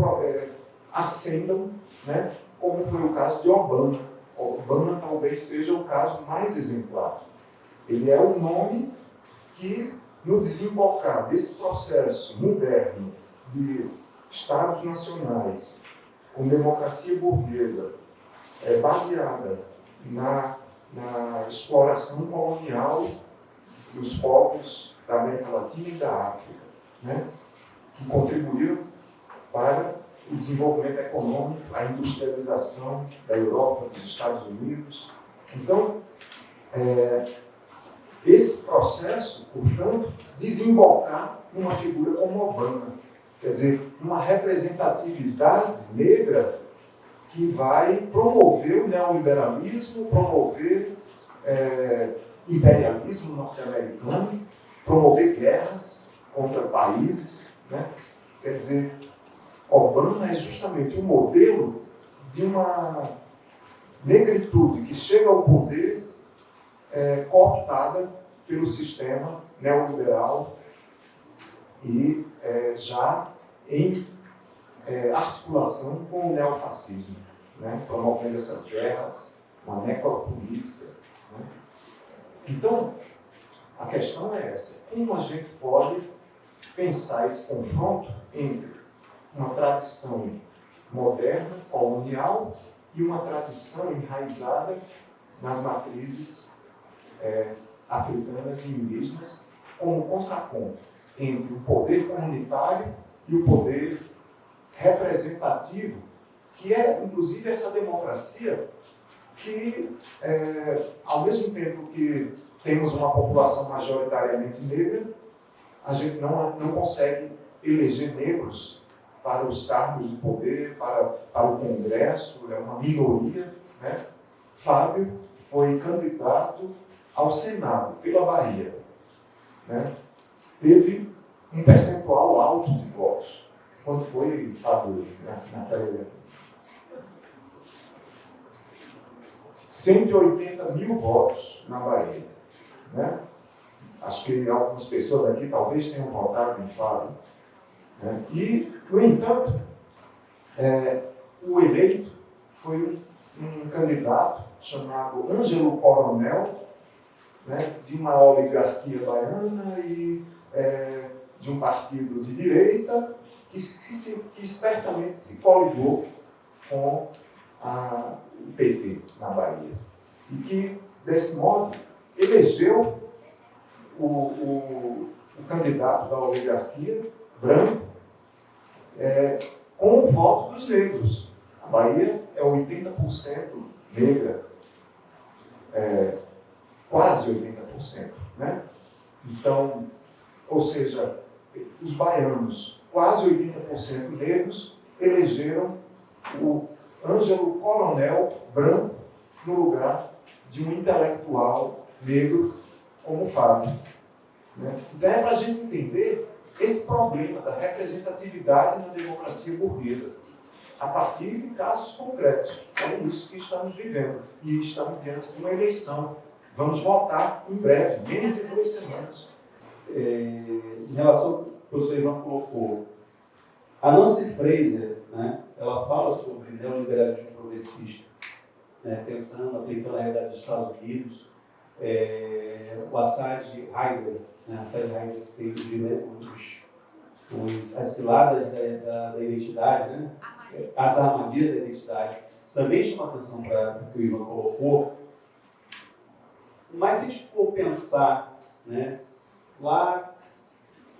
ascendam, né? Como foi o caso de Obama. Obama talvez seja o caso mais exemplar. Ele é o nome que, no desembocar desse processo moderno de Estados nacionais, com democracia burguesa, baseada na exploração colonial dos povos da América Latina e da África, né? Que contribuíram para o desenvolvimento econômico, a industrialização da Europa, dos Estados Unidos. Então, esse processo, portanto, desembocar numa figura como Obama, quer dizer, uma representatividade negra que vai promover o neoliberalismo, promover imperialismo norte-americano, promover guerras contra países, né? Quer dizer, Obama é justamente um modelo de uma negritude que chega ao poder cooptada pelo sistema neoliberal e já em articulação com o neofascismo, né? Promovendo essas guerras, uma necropolítica. Né? Então, a questão é essa: como a gente pode pensar esse confronto entre uma tradição moderna, colonial, e uma tradição enraizada nas matrizes africanas e indígenas, como contraponto entre o poder comunitário e o poder representativo, que é, inclusive, essa democracia que, ao mesmo tempo que temos uma população majoritariamente negra, a gente não consegue eleger negros para os cargos de poder, para o Congresso, é uma minoria. Né? Fábio foi candidato ao Senado pela Bahia. Né? Teve um percentual alto de votos. Quanto foi, Fábio, na tele? 180 mil votos na Bahia. Né? Acho que algumas pessoas aqui talvez tenham votado em Fábio. Né? E, no entanto, o eleito foi um candidato chamado Ângelo Coronel, né, de uma oligarquia baiana e de um partido de direita que espertamente se coligou com o PT na Bahia. E que, desse modo, elegeu o candidato da oligarquia branco com o voto dos negros. A Bahia é 80% negra, quase 80%. Né? Então, ou seja, os baianos, quase 80% negros, elegeram o Ângelo Coronel branco no lugar de um intelectual negro como Fábio. Né? Então é para a gente entender esse problema da representatividade na democracia burguesa, a partir de casos concretos. É isso que estamos vivendo. E estamos diante de uma eleição. Vamos votar em breve, menos de 2 semanas. Em relação, professor Ivan colocou. A Nancy Fraser, né, ela fala sobre neoliberalismo progressista, né, pensando, aplicando a realidade dos Estados Unidos. O Assad Heidegger, né, Assad Heidegger tem as ciladas da identidade, né, as armadilhas da identidade. Também chama atenção para o que o Ivan colocou. Mas se a gente for pensar, né, lá,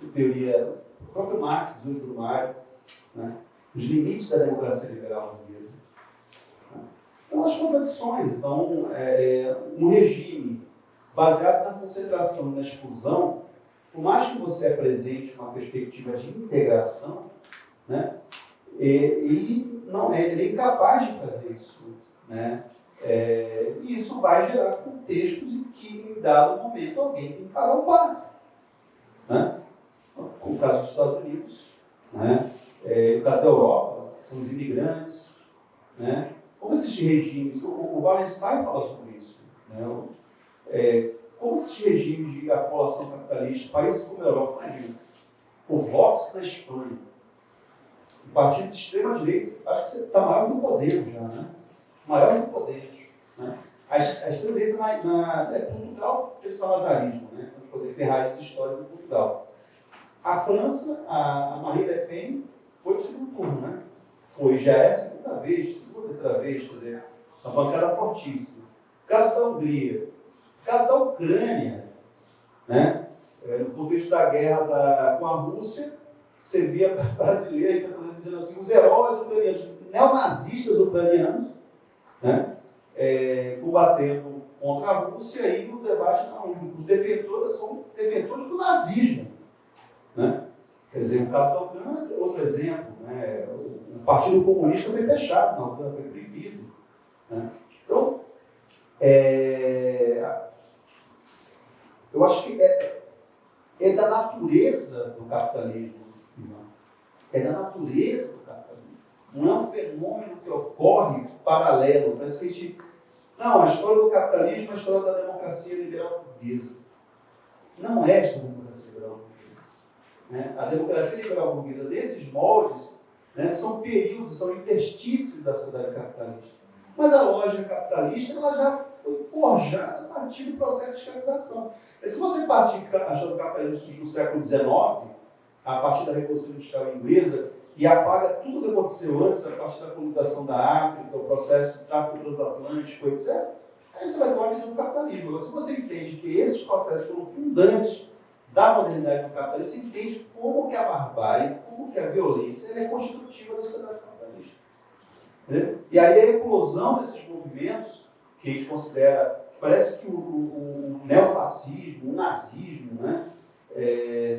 em teoria, o próprio Marx, 18 do Maio, né, os limites da democracia liberal burguesa. Então, as contradições. Então, um regime baseado na concentração e na exclusão, por mais que você apresente uma perspectiva de integração, né, ele é incapaz de fazer isso. Né? E isso vai gerar contextos em que, em dado momento, alguém tem que pagar o pato. Né? Como o caso dos Estados Unidos, né? O caso da Europa, são os imigrantes. Né? Como esses regimes, o Wallenstein fala sobre isso. Né? Como esses regimes de população capitalista, países como a Europa, imagina, o Vox na Espanha, o partido de extrema-direita, acho que você está maior do que o Podemos já, né? Maior do que o Podemos. Né? A extrema-direita Portugal teve o salazarismo, né? Para poder ter raízes históricas em Portugal. A França, a Marine Le Pen, foi para o segundo turno, né? Já é a segunda terceira vez, quer dizer, uma bancada fortíssima. O caso da Hungria, o caso da Ucrânia, né? No contexto da guerra com a Rússia, você via brasileira e pensadores dizendo assim, os heróis ucranianos, neonazistas ucranianos, né? Combatendo contra a Rússia, e aí no debate, não, os defensores são defensores do nazismo. Né? Quer dizer, o caso da Ucrânia é outro exemplo. Né? O Partido Comunista foi fechado na Ucrânia, foi proibido. Né? Então, eu acho que é da natureza do capitalismo. É da natureza do capitalismo. Não é um fenômeno que ocorre paralelo. Parece que a gente... Não, a história do capitalismo é a história da democracia liberal burguesa. Não é a história da democracia liberal burguesa. Né? A democracia liberal burguesa, desses moldes, né, são períodos, são interstícios da sociedade capitalista. Mas a lógica capitalista ela já foi forjada a partir do processo de escravização. E se você partir achando que o capitalismo surgiu no século XIX, a partir da Revolução Industrial Inglesa, e apaga tudo que aconteceu antes, a partir da colonização da África, o processo do tráfico transatlântico, etc., aí você vai ter uma visão do capitalismo. Agora, se você entende que esses processos foram fundantes da modernidade do capitalismo, você entende como que a barbárie, como que a violência é constitutiva da sociedade capitalista. Entendeu? E aí a eclosão desses movimentos, que a gente considera, parece que o neofascismo, o nazismo, né,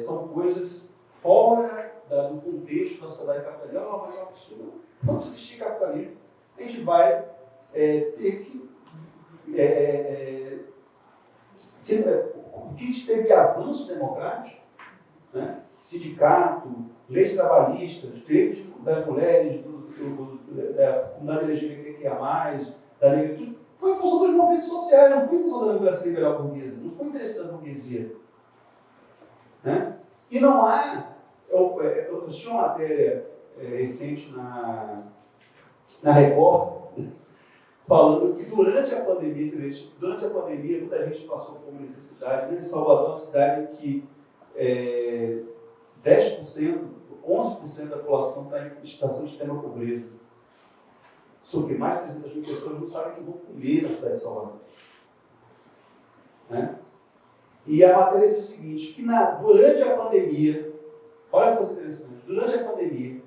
são coisas fora do contexto da sociedade capitalista. Mas é um absurdo. Quando existir capitalismo, a gente vai ter que... o que a gente teve de avanço democrático, né? Sindicato, leis trabalhistas, direitos das mulheres, da comunidade LGBTQIA+, da negritude, foi em função dos movimentos sociais, não foi em função da democracia liberal burguesa, não foi interesse da burguesia. Né? E não há... Eu assisti uma matéria recente na Record, falando que durante a pandemia, muita gente passou fome e necessidade. Né? Salvador é uma cidade que 10%, 11% da população está em situação de extrema pobreza. Sobre mais de 300 mil pessoas não sabem que vão comer na cidade de Salvador. Né? E a matéria diz o seguinte, que durante a pandemia, olha que coisa interessante, durante a pandemia,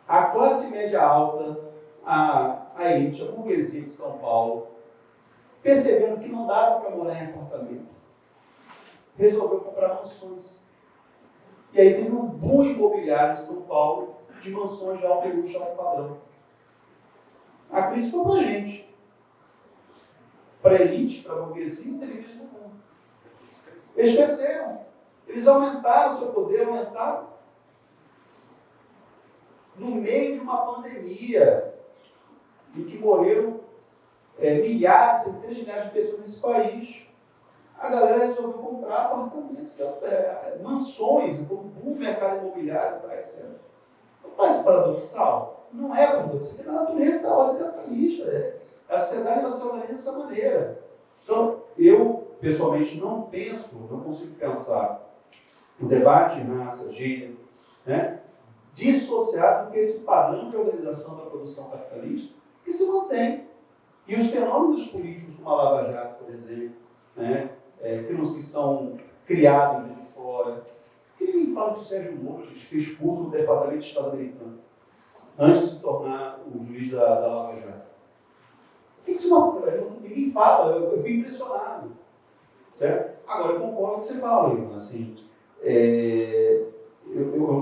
a classe média alta, a elite, a burguesia de São Paulo, percebendo que não dava para morar em apartamento, resolveu comprar mansões. E aí teve um boom imobiliário em São Paulo de mansões de alto luxo, alto padrão. A crise foi para a gente. Para a elite, para a burguesia, não teve crise nenhuma. Eles cresceram. Eles aumentaram o seu poder, aumentaram. No meio de uma pandemia, em que morreram milhares, centenas de milhares de pessoas nesse país, a galera resolveu comprar apartamentos, mansões, foi um boom no mercado imobiliário, tá, etc. Não parece paradoxal? Não é paradoxal, porque na natureza da ordem capitalista. A sociedade vai se organizar dessa maneira. Então, eu, pessoalmente, não consigo pensar o debate de raça, gênero, né, dissociado desse padrão de organização da produção capitalista que se mantém. E os fenômenos políticos, como a Lava Jato, por exemplo, né, que são criados de fora. Por que ninguém fala que o Sérgio Moro fez curso no Departamento de Estado americano antes de se tornar o juiz da Lava Jato? Ninguém fala, eu fico impressionado. Certo? Agora, eu concordo com o que você fala, Ivan. Assim, eu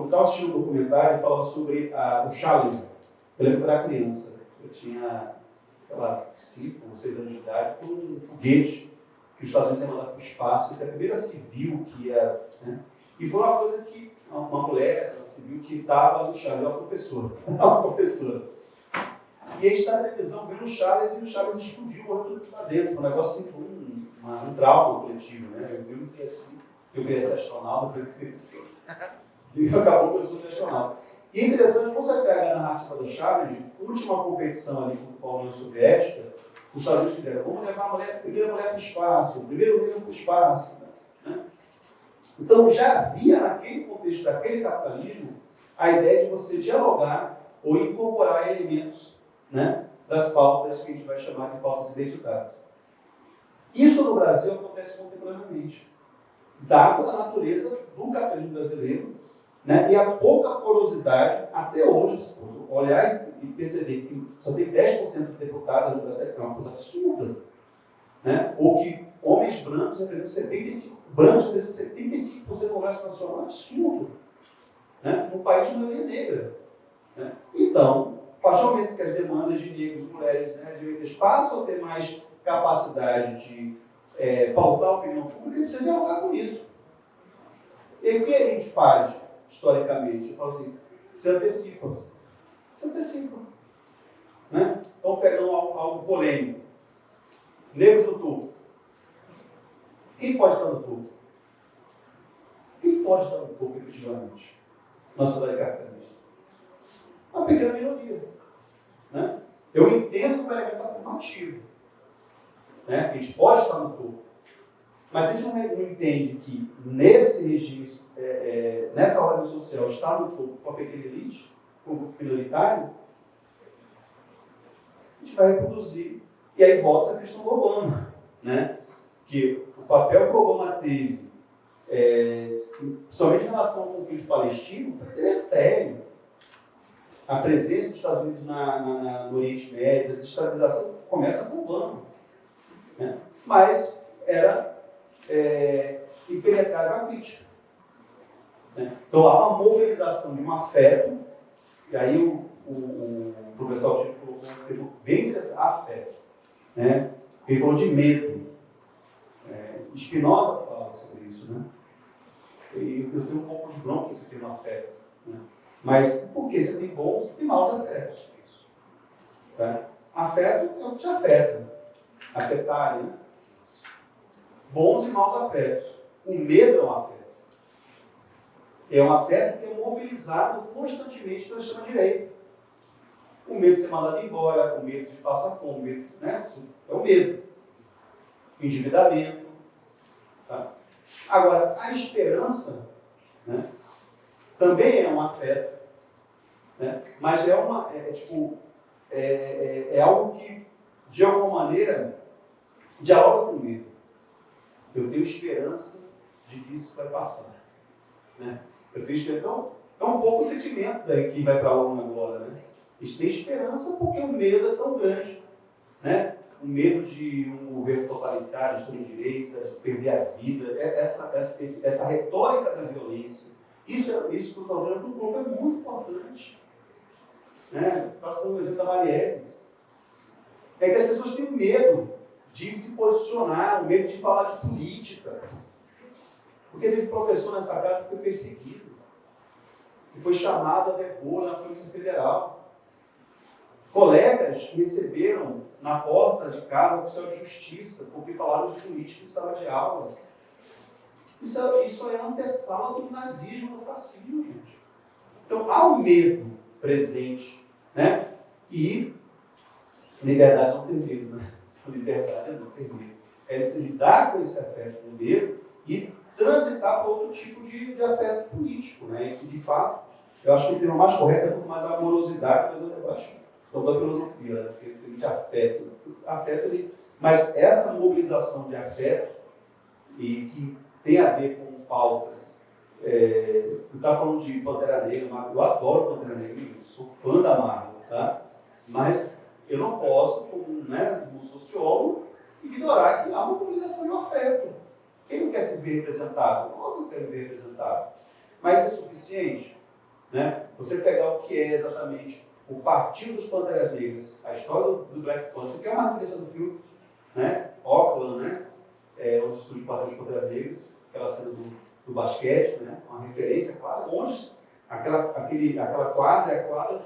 estava assistindo um documentário que falava sobre o Challenger. Eu lembro que eu era criança. Eu tinha, sei lá, 5 ou 6 anos de idade. Foi um foguete que os Estados Unidos iam mandar para o espaço. Isso é a primeira civil que ia. Né? E foi uma coisa que uma mulher, uma civil, que estava no Challenger, uma professora. E a gente está na televisão vendo o Chaves e o Chaves explodiu, morreu tudo lá dentro. Um negócio assim, um trauma coletivo, né? Eu queria ser astronauta, e acabou que eu sou astronauta. E é interessante, quando você pega a narrativa do Chaves, última competição ali com a União Soviética, os Estados Unidos fizeram, vamos levar a primeira mulher para o espaço, o primeiro negro para o espaço. Né? Então já havia naquele contexto daquele capitalismo a ideia de você dialogar ou incorporar elementos, né, das pautas que a gente vai chamar de pautas identitárias. Isso no Brasil acontece contemporaneamente, dado a natureza do capitalismo brasileiro, né, e a pouca porosidade, até hoje, se olhar e perceber que só tem 10% de deputados, é uma coisa absurda, né, ou que homens brancos representam 75% do Congresso Nacional, é absurdo, né, num país de maioria negra. Né. Então, a partir do momento que as demandas de negros e mulheres, né, direitas passam a ter mais capacidade de pautar a opinião pública, precisa dialogar com isso. E o que a gente faz, historicamente? Eu falo assim, se antecipa. Se antecipa. Né? Então, pegando algo polêmico. Negros no topo. Quem pode estar no topo? Quem pode estar no topo, efetivamente? Na sociedade capitalista. Uma pequena minoria. Né? Eu entendo como elemento afirmativo. Né? A gente pode estar no topo. Mas a gente não entende que nesse regime, nessa ordem social, estar no topo com a pequena elite, com o grupo minoritário, a gente vai reproduzir. E aí volta essa questão do Obama. Né? Que o papel que o Obama teve, somente em relação ao conflito palestino, foi deletério. A presença dos Estados Unidos no Oriente Médio, a desestabilização, começa com o Obama. Né? Mas era impenetrável a crítica. Né? Então há uma mobilização de um afeto, e aí o professor Altino colocou um termo bem interessante, afeto. Né? Ele falou de medo. Spinoza fala sobre isso. Né? E eu tenho um pouco de bronca esse termo afeto. Né? Mas porque você tem bons e maus afetos. Tá? Afeto é o que te afeta. Afetar, né? Bons e maus afetos. O medo é um afeto. É um afeto que é mobilizado constantemente pela extrema-direita. O medo de ser mandado embora, o medo de passar fome, o medo, né? É o medo. O endividamento. Tá? Agora, a esperança, né, também é um afeto, né? Mas é algo que, de alguma maneira, dialoga com o medo. Eu tenho esperança de que isso vai passar. Né? Eu tenho esperança. Então, é um pouco o sentimento daí que vai para a ONU agora. Né? A gente tem esperança porque o medo é tão grande. Né? O medo de um governo totalitário, de extrema-direita, de perder a vida, essa retórica da violência. Isso que eu estou falando do grupo é muito importante. Né? Faço um exemplo da Marielle. É que as pessoas têm medo de se posicionar, medo de falar de política. Porque teve professor nessa casa que foi perseguido, que foi chamado a depor na Polícia Federal. colegas que receberam na porta de casa o oficial de justiça porque falaram de política em sala de aula. Isso é a antessala do nazismo, do fascismo, gente. Então, há um medo presente, né? E liberdade não ter medo, né? Liberdade é não ter medo. É se lidar com esse afeto do medo e transitar para outro tipo de afeto político, né? E que, de fato, eu acho que o termo mais correto é muito mais amorosidade, mas eu acho então, da filosofia, né? Porque de afeto, mas essa mobilização de afeto e que tem a ver com pautas. Eu estava falando de Pantera Negra, eu adoro Pantera Negra, sou fã da Marvel, tá? Mas eu não posso, como sociólogo, ignorar que há uma mobilização de um afeto. Quem não quer se ver representado? Óbvio que quer me ver representado. Mas é suficiente? Né? Você pegar o que é exatamente o Partido dos Panteras Negras, a história do Black Panther, que é uma referência do filme, né? Auckland, né? Onde estuda o Partido dos Panteras Negras, aquela cena do basquete, né? Uma referência clara, onde aquela quadra é a quadra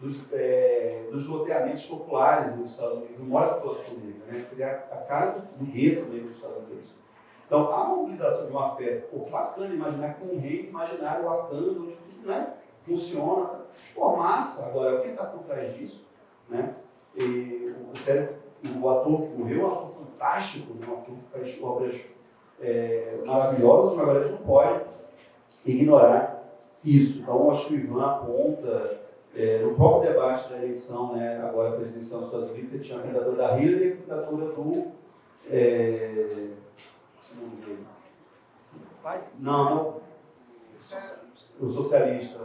dos loteamentos populares dos Estados Unidos, memória da população negra, né? Que seria a cara do gueto negro dos Estados Unidos. Então, há uma mobilização de um afeto. Pô, bacana imaginar que um reino imaginário Wakanda, onde tudo, né, funciona. Pô, massa. Agora, o que está por trás disso? Né? O ator que morreu é um ator fantástico, né? Um ator que faz obras maravilhosas, mas agora a gente não pode ignorar isso. Então, acho que o Ivan aponta, no próprio debate da eleição, né, agora a presidencial dos Estados Unidos, você tinha a candidatura da Hillary e a candidatura do... Não. O socialista,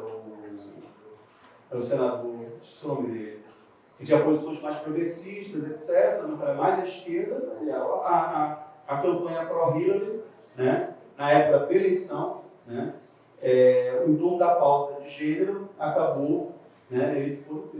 o senador, esqueci o nome dele, que tinha posições mais progressistas, etc., não era mais à esquerda, e a campanha pró-Hillary, né, na época da eleição, né, em torno da pauta de gênero, acabou, né, ele ficou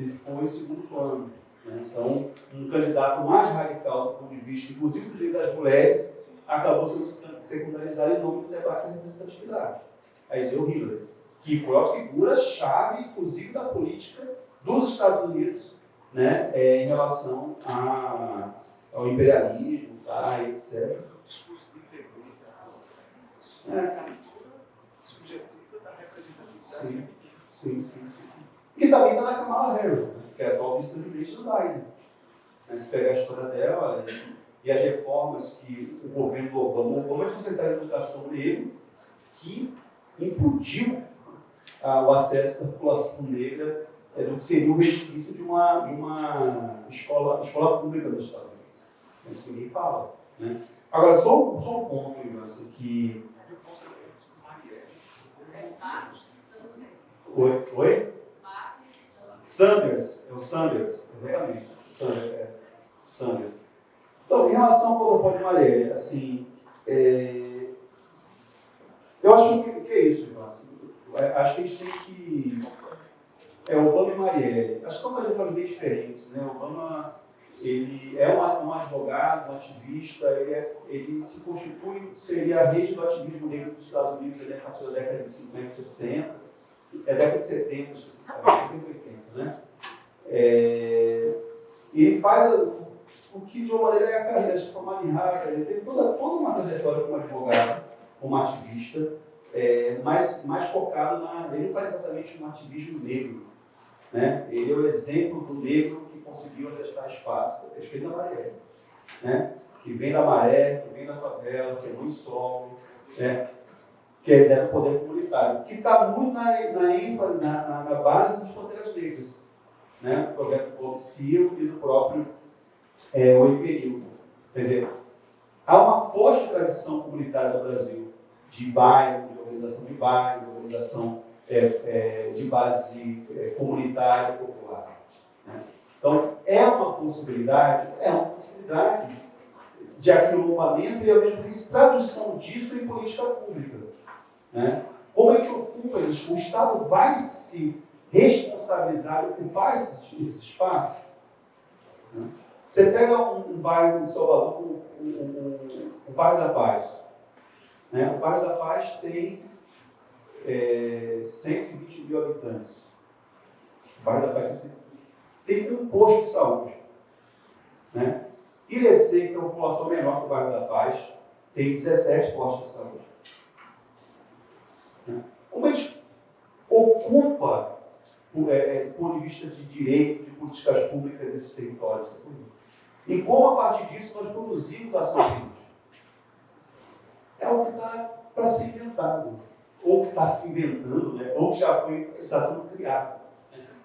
em segundo plano. Né. Então, um candidato mais radical do ponto de vista, inclusive do direito das mulheres, acabou sendo secundarizado em nome do debate da representatividade. Aí deu Hillary, que foi uma figura-chave, inclusive, da política dos Estados Unidos, né, em relação ao imperialismo, tá, etc. O discurso do emprego subjetivo da representatividade. Sim. Que também está na Kamala Harris, né, que é a atual vice-presidente do Biden. Se pegar a história dela e as reformas que o governo do Obama tinha um secretário de educação dele, que implodiu o acesso da população negra do que seria o resquício de uma escola pública dos Estados Unidos. Isso ninguém fala. Né? Agora, só um ponto, Ivan, assim, que... Oi? Sanders, é o Sanders, exatamente. Sanders. Então, em relação ao protocolo de Marielle, assim, eu acho que é isso, Ivan. Assim, acho que a gente tem que... Obama e Marielle. Acho que são trajetórias bem diferentes, né? Obama, ele é um advogado, um ativista, ele se constitui, seria a rede do ativismo negro dos Estados Unidos a partir da década de 50 e 60, década de 70, 70 e 80, né? E ele faz o que de uma maneira é a carreira, acho que formado em Harvard, ele teve toda uma trajetória como advogado, como ativista, mais focado ele não faz exatamente um ativismo negro, né? Ele é o exemplo do negro que conseguiu acessar espaço, é feito da Marielle, né? Que vem da maré, que vem da favela, que é muito solo, né? Que é do poder comunitário, que está muito na ênfase, na base dos Panteras Negras, né? Do projeto Bob Seale e do próprio Oi Período. Quer dizer, há uma forte tradição comunitária no Brasil, de bairro, de organização de bairro, de organização de base comunitária e popular. Né? Então, é uma possibilidade de aquilombamento e, ao mesmo tempo, tradução disso em política pública. Né? Como a gente ocupa isso, o Estado vai se responsabilizar, ocupar esse espaço. Né? Você pega um bairro de Salvador, o Bairro da Paz. Né? O Bairro da Paz tem 120 mil habitantes. O Bairro da Paz tem tem um posto de saúde. Né? Irecê, que é uma população menor que o bairro da Paz, tem 17 postos de saúde. Né? Como a gente ocupa, do ponto de vista de direito, de políticas públicas, esses territórios? E como, a partir disso, nós produzimos ação política? É o que está para ser inventado, ou que está se inventando, né? Ou que já está sendo criado.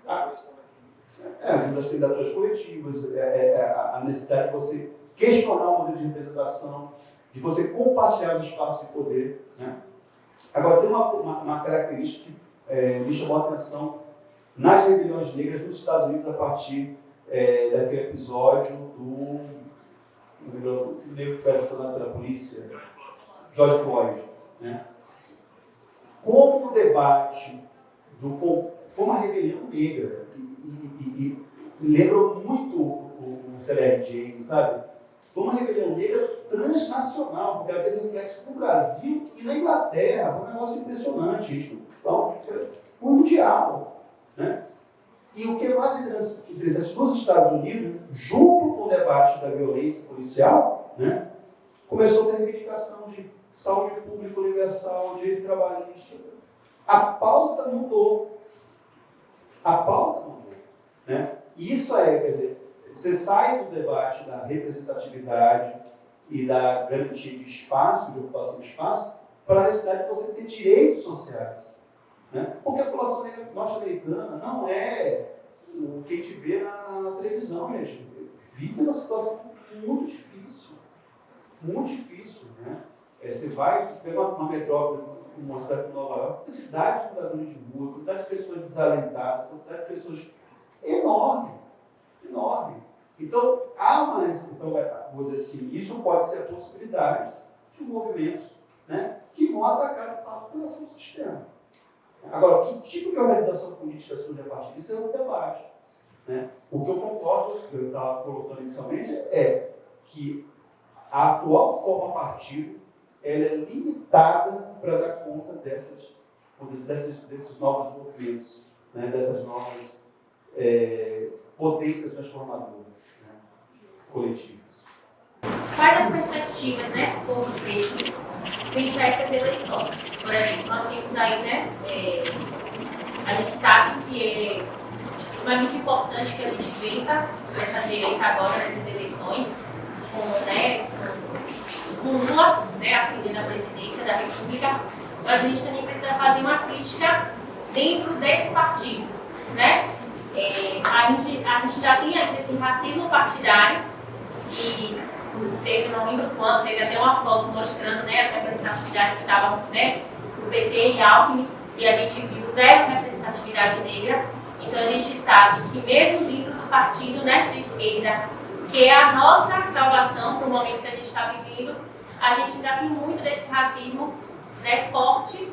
Uma das candidaturas coletivas, a necessidade de você questionar o modelo de representação, de você compartilhar os espaços de poder. Né? Agora, tem uma característica que me chamou a atenção nas rebeliões negras nos Estados Unidos a partir daquele episódio do negro que foi assassinado pela polícia, George Floyd. Né? Como o debate foi uma rebelião negra, e lembra muito o CLRJ, sabe? Foi uma rebelião negra transnacional, porque ela teve reflexo no Brasil e na Inglaterra. Foi um negócio impressionante isso. Então, foi mundial. Né? E o que é mais interessante, nos Estados Unidos, junto com o debate da violência policial, né, começou a ter reivindicação de saúde pública universal, direito trabalhista. A pauta mudou. Né? E isso quer dizer, você sai do debate da representatividade e da garantia de espaço, de ocupação de espaço, para a necessidade de você ter direitos sociais. Né? Porque a população norte-americana não é o que a gente vê na televisão, gente. Vive uma situação muito difícil. Muito difícil. Né? Você vai pegar uma metrópole, uma cidade como Nova York, a quantidade de moradores de rua, a quantidade de pessoas desalentadas, a quantidade de pessoas enorme. Então, vou dizer assim, isso pode ser a possibilidade de movimentos, né, que vão atacar, de fato, a relação do sistema. Agora, que tipo de organização política surge a partir disso é um debate. Né? O que eu concordo, que eu estava colocando inicialmente, é que a atual forma partido ela é limitada para dar conta desses novos movimentos, né? Dessas novas potências transformadoras, né? Coletivas. Quais as perspectivas, né, do povo preto frente a essas eleições? Por exemplo, nós temos aí, né, a gente sabe que é extremamente importante que a gente vença essa direita agora nessas eleições, com Lula, né, ascendendo a presidência da República, mas a gente também precisa fazer uma crítica dentro desse partido, né? A gente já tem esse racismo partidário, e teve, não lembro quando, teve até uma foto mostrando, né, as representatividades que estavam, né, o PT e Alckmin, e a gente viu zero representatividade negra. Então a gente sabe que mesmo dentro do partido, né, de esquerda, que é a nossa salvação para o momento que a gente está vivendo, a gente ainda tem muito desse racismo, né, forte,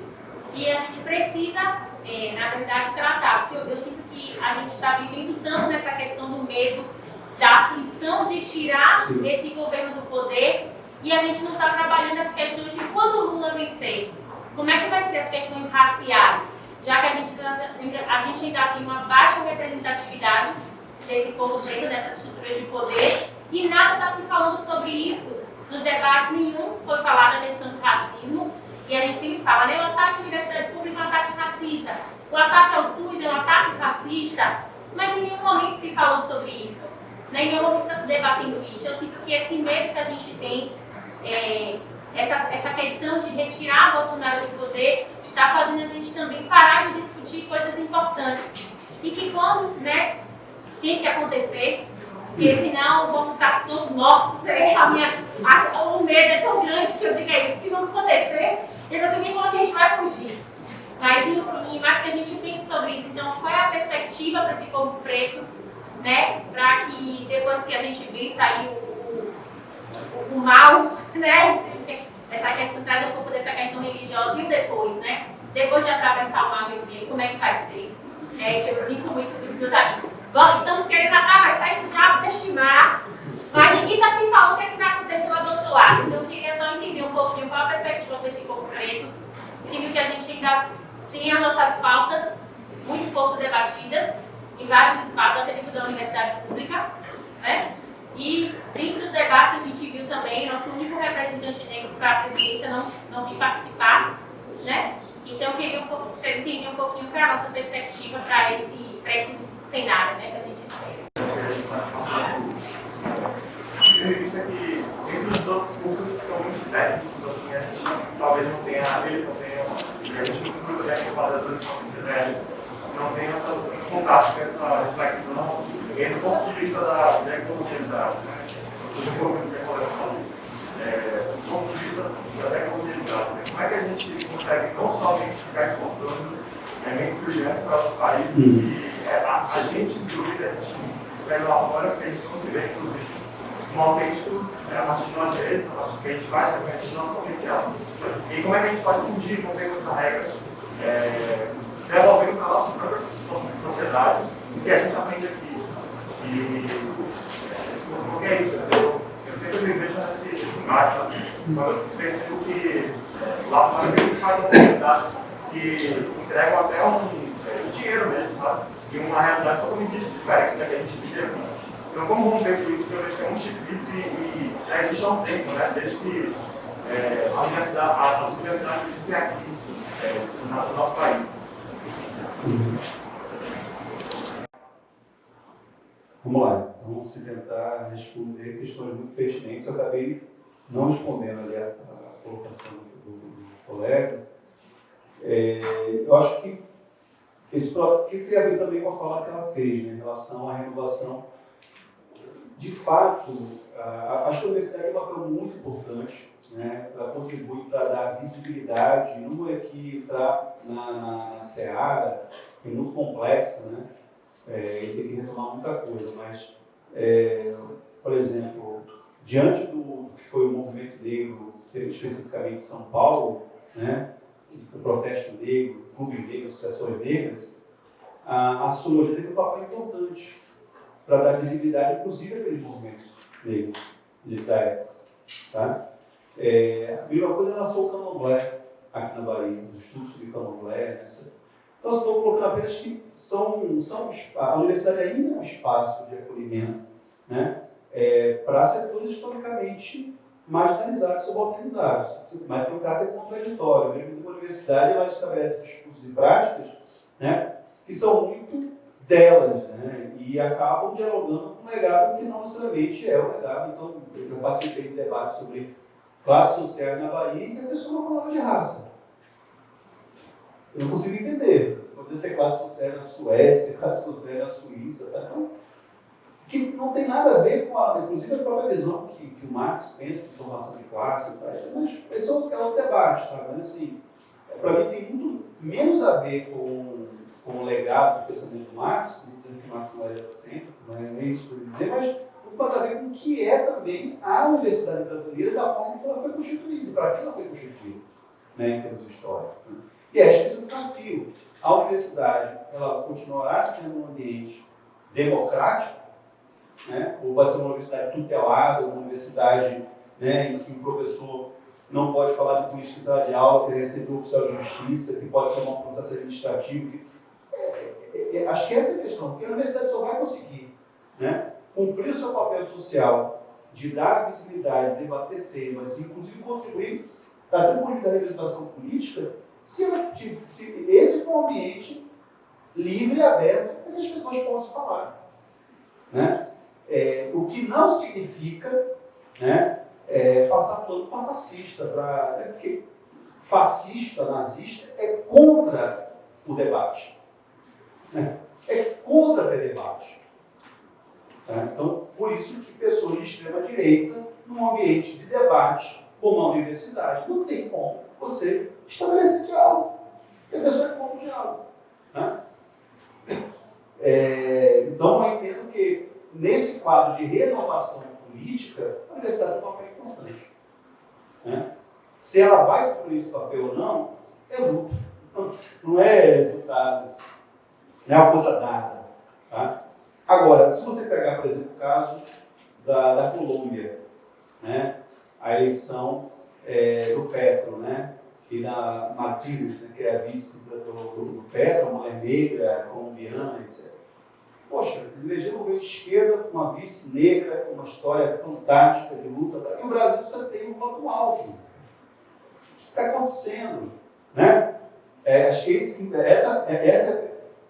e a gente precisa, na verdade, tratar, porque eu sinto que a gente está vivendo tanto nessa questão do medo, da aflição de tirar esse governo do poder, e a gente não está trabalhando as questões de quando o Lula vencer, como é que vai ser as questões raciais, já que a gente ainda tem uma baixa representatividade desse povo preto, dessas estruturas de poder, e nada está se falando sobre isso. Nos debates nenhum foi falado a questão do racismo, e a gente sempre fala, né, o ataque à universidade pública é um ataque racista, o ataque ao SUS é um ataque racista, mas em nenhum momento se falou sobre isso, né, em nenhum momento está se debatendo isso. Eu sinto que esse medo que a gente tem, essa questão de retirar Bolsonaro do poder, está fazendo a gente também parar de discutir coisas importantes, e que quando, né, tem que acontecer, porque senão vamos estar todos mortos. O medo é tão grande que eu digo isso, se não acontecer, eu não sei nem como a gente vai fugir. Mas enfim, mais que a gente pense sobre isso. Então, qual é a perspectiva para esse povo preto, né, para que depois que a gente vença aí o mal, né, essa questão, traz um pouco dessa questão religiosa, e depois, né, depois de atravessar o mar vermelho, como é que vai ser? Que eu brinco muito com os meus amigos. Estamos querendo atravessar esse diabo deste mar, mas ninguém está se falando o que vai acontecer lá do outro lado. Então eu queria só entender um pouquinho qual a perspectiva desse povo preto, sendo que a gente ainda tem as nossas pautas muito pouco debatidas em vários espaços, até dentro da universidade. único representante negro para a presidência não vir participar, né? Então, eu queria entender um pouquinho para a nossa perspectiva para esse cenário, né, que a gente espera. Tendo em vista que, entre os outros cursos que são muito técnicos, assim, a gente talvez não tenha, a gente não puder falar da transição do CDL, não tenha tanto contato com essa reflexão, e do ponto de vista da economia, do desenvolvimento da exploração, do ponto de vista da tecnologia, como é que a gente consegue não somente ficar exportando mentes brilhantes para outros países, e a gente, inclusive, a gente se espelha lá fora, porque a gente não se vê, inclusive, como autênticos, a partir de nós mesmos, a partir do que a gente faz, reconhecer o nosso potencial. E como é que a gente pode fugir, romper com essa regra, devolvendo para a nossa própria sociedade o que a gente aprende aqui. E porque é isso, eu sempre me vejo nesse embate, quando eu percebo que lá fora mesmo faz oportunidades que entregam até um dinheiro mesmo, sabe? E uma realidade totalmente diferente da que a gente vive aqui. Então, como romper com isso, que eu vejo que é muito difícil e já existe há um tempo, né? Desde que as universidades existem aqui, no nosso país. Vamos lá, então vamos tentar responder questões muito pertinentes. Eu acabei não respondendo ali a colocação do colega. Eu acho que tem a ver também com a fala que ela fez, né, em relação à renovação. De fato, acho que a universidade é um papel muito importante, né? Ela contribui para dar visibilidade, não é que entrar na seara, que é muito complexa, né? E tem que retomar muita coisa, mas, por exemplo, diante do que foi o movimento negro, especificamente em São Paulo, né? O protesto negro, clube negro, associações negras, a sociologia teve um papel importante para dar visibilidade, inclusive, àqueles movimentos negros da época. Tá? A mesma coisa em relação ao candomblé, aqui na Bahia, os estudos sobre candomblé. Então, estou colocando apenas que a universidade ainda é um espaço de acolhimento, né? Para setores historicamente marginalizados, subalternizados, mas tem um caráter contraditório. Mesmo que a universidade ela estabelece discursos e práticas, né, que são muito delas, né, e acabam dialogando com um legado que não necessariamente é o legado. Então, eu participei de debate sobre classes sociais na Bahia e a pessoa não falava de raça. Eu não consigo entender. Pode ser classe social na Suécia, classe social na Suíça, tá? Então, que não tem nada a ver com inclusive a própria visão que o Marx pensa de formação de classe, mas esse é o debate, sabe? Mas assim, para mim tem muito menos a ver com o legado do pensamento do Marx, não dizendo que o Marx não é eurocêntrico, não é isso que eu dizer, mas muito mais a ver com o que é também a universidade brasileira da forma como ela foi constituída, para que ela foi constituída, né, em termos históricos. Né? E acho que esse é um desafio. A universidade, ela continuará sendo um ambiente democrático, né? Ou vai ser uma universidade tutelada, uma universidade, né, em que o professor não pode falar de política em sala de aula, que receber um oficial de justiça, que pode tomar um processo administrativo. Acho que essa é a questão, porque a universidade só vai conseguir, né, cumprir o seu papel social de dar visibilidade, debater temas, inclusive contribuir para a desenvolvimento da representação política, se esse for um ambiente livre e aberto para que as pessoas possam falar. Né? O que não significa, né, passar pano para fascista, porque fascista, nazista, é contra o debate. Né? É contra ter debate. Tá? Então, por isso que pessoas de extrema-direita, num ambiente de debate, como a universidade, não tem como você estabelecer diálogo. Porque a pessoa é contra o diálogo. Né? Então, eu entendo que, nesse quadro de renovação política, a universidade tem um papel importante. Né? Se ela vai cumprir esse papel ou não, é luta. Não é resultado, não é uma coisa dada. Tá? Agora, se você pegar, por exemplo, o caso da Colômbia, né? A eleição do Petro, né? E da Martínez, né? Que é a vice do Petro, uma mulher negra, colombiana, etc. poxa, eleger um governo de esquerda com uma vice negra, com uma história fantástica de luta, e o Brasil só tem um voto alto. O que está acontecendo? Né? Acho que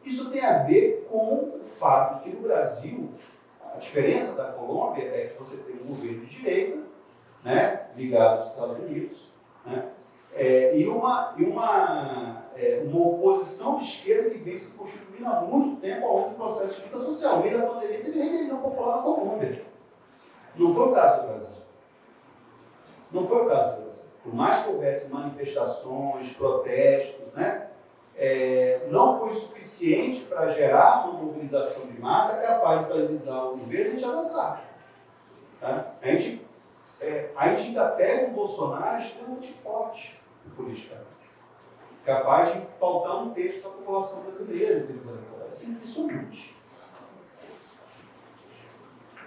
isso tem a ver com o fato de que no Brasil, a diferença da Colômbia é que você tem um governo de direita, né, ligado aos Estados Unidos, né, e uma oposição de esquerda que vem se constituindo há muito tempo ao longo do processo de luta social. No meio da pandemia teve rebelião popular na Colômbia. Não foi o caso do Brasil. Não foi o caso do Brasil. Por mais que houvesse manifestações, protestos, né, não foi suficiente para gerar uma mobilização de massa capaz de paralisar o governo e a gente avançar. Tá? A gente ainda pega um Bolsonaro extremamente forte politicamente, capaz de pautar um terço da população brasileira. É impressionante.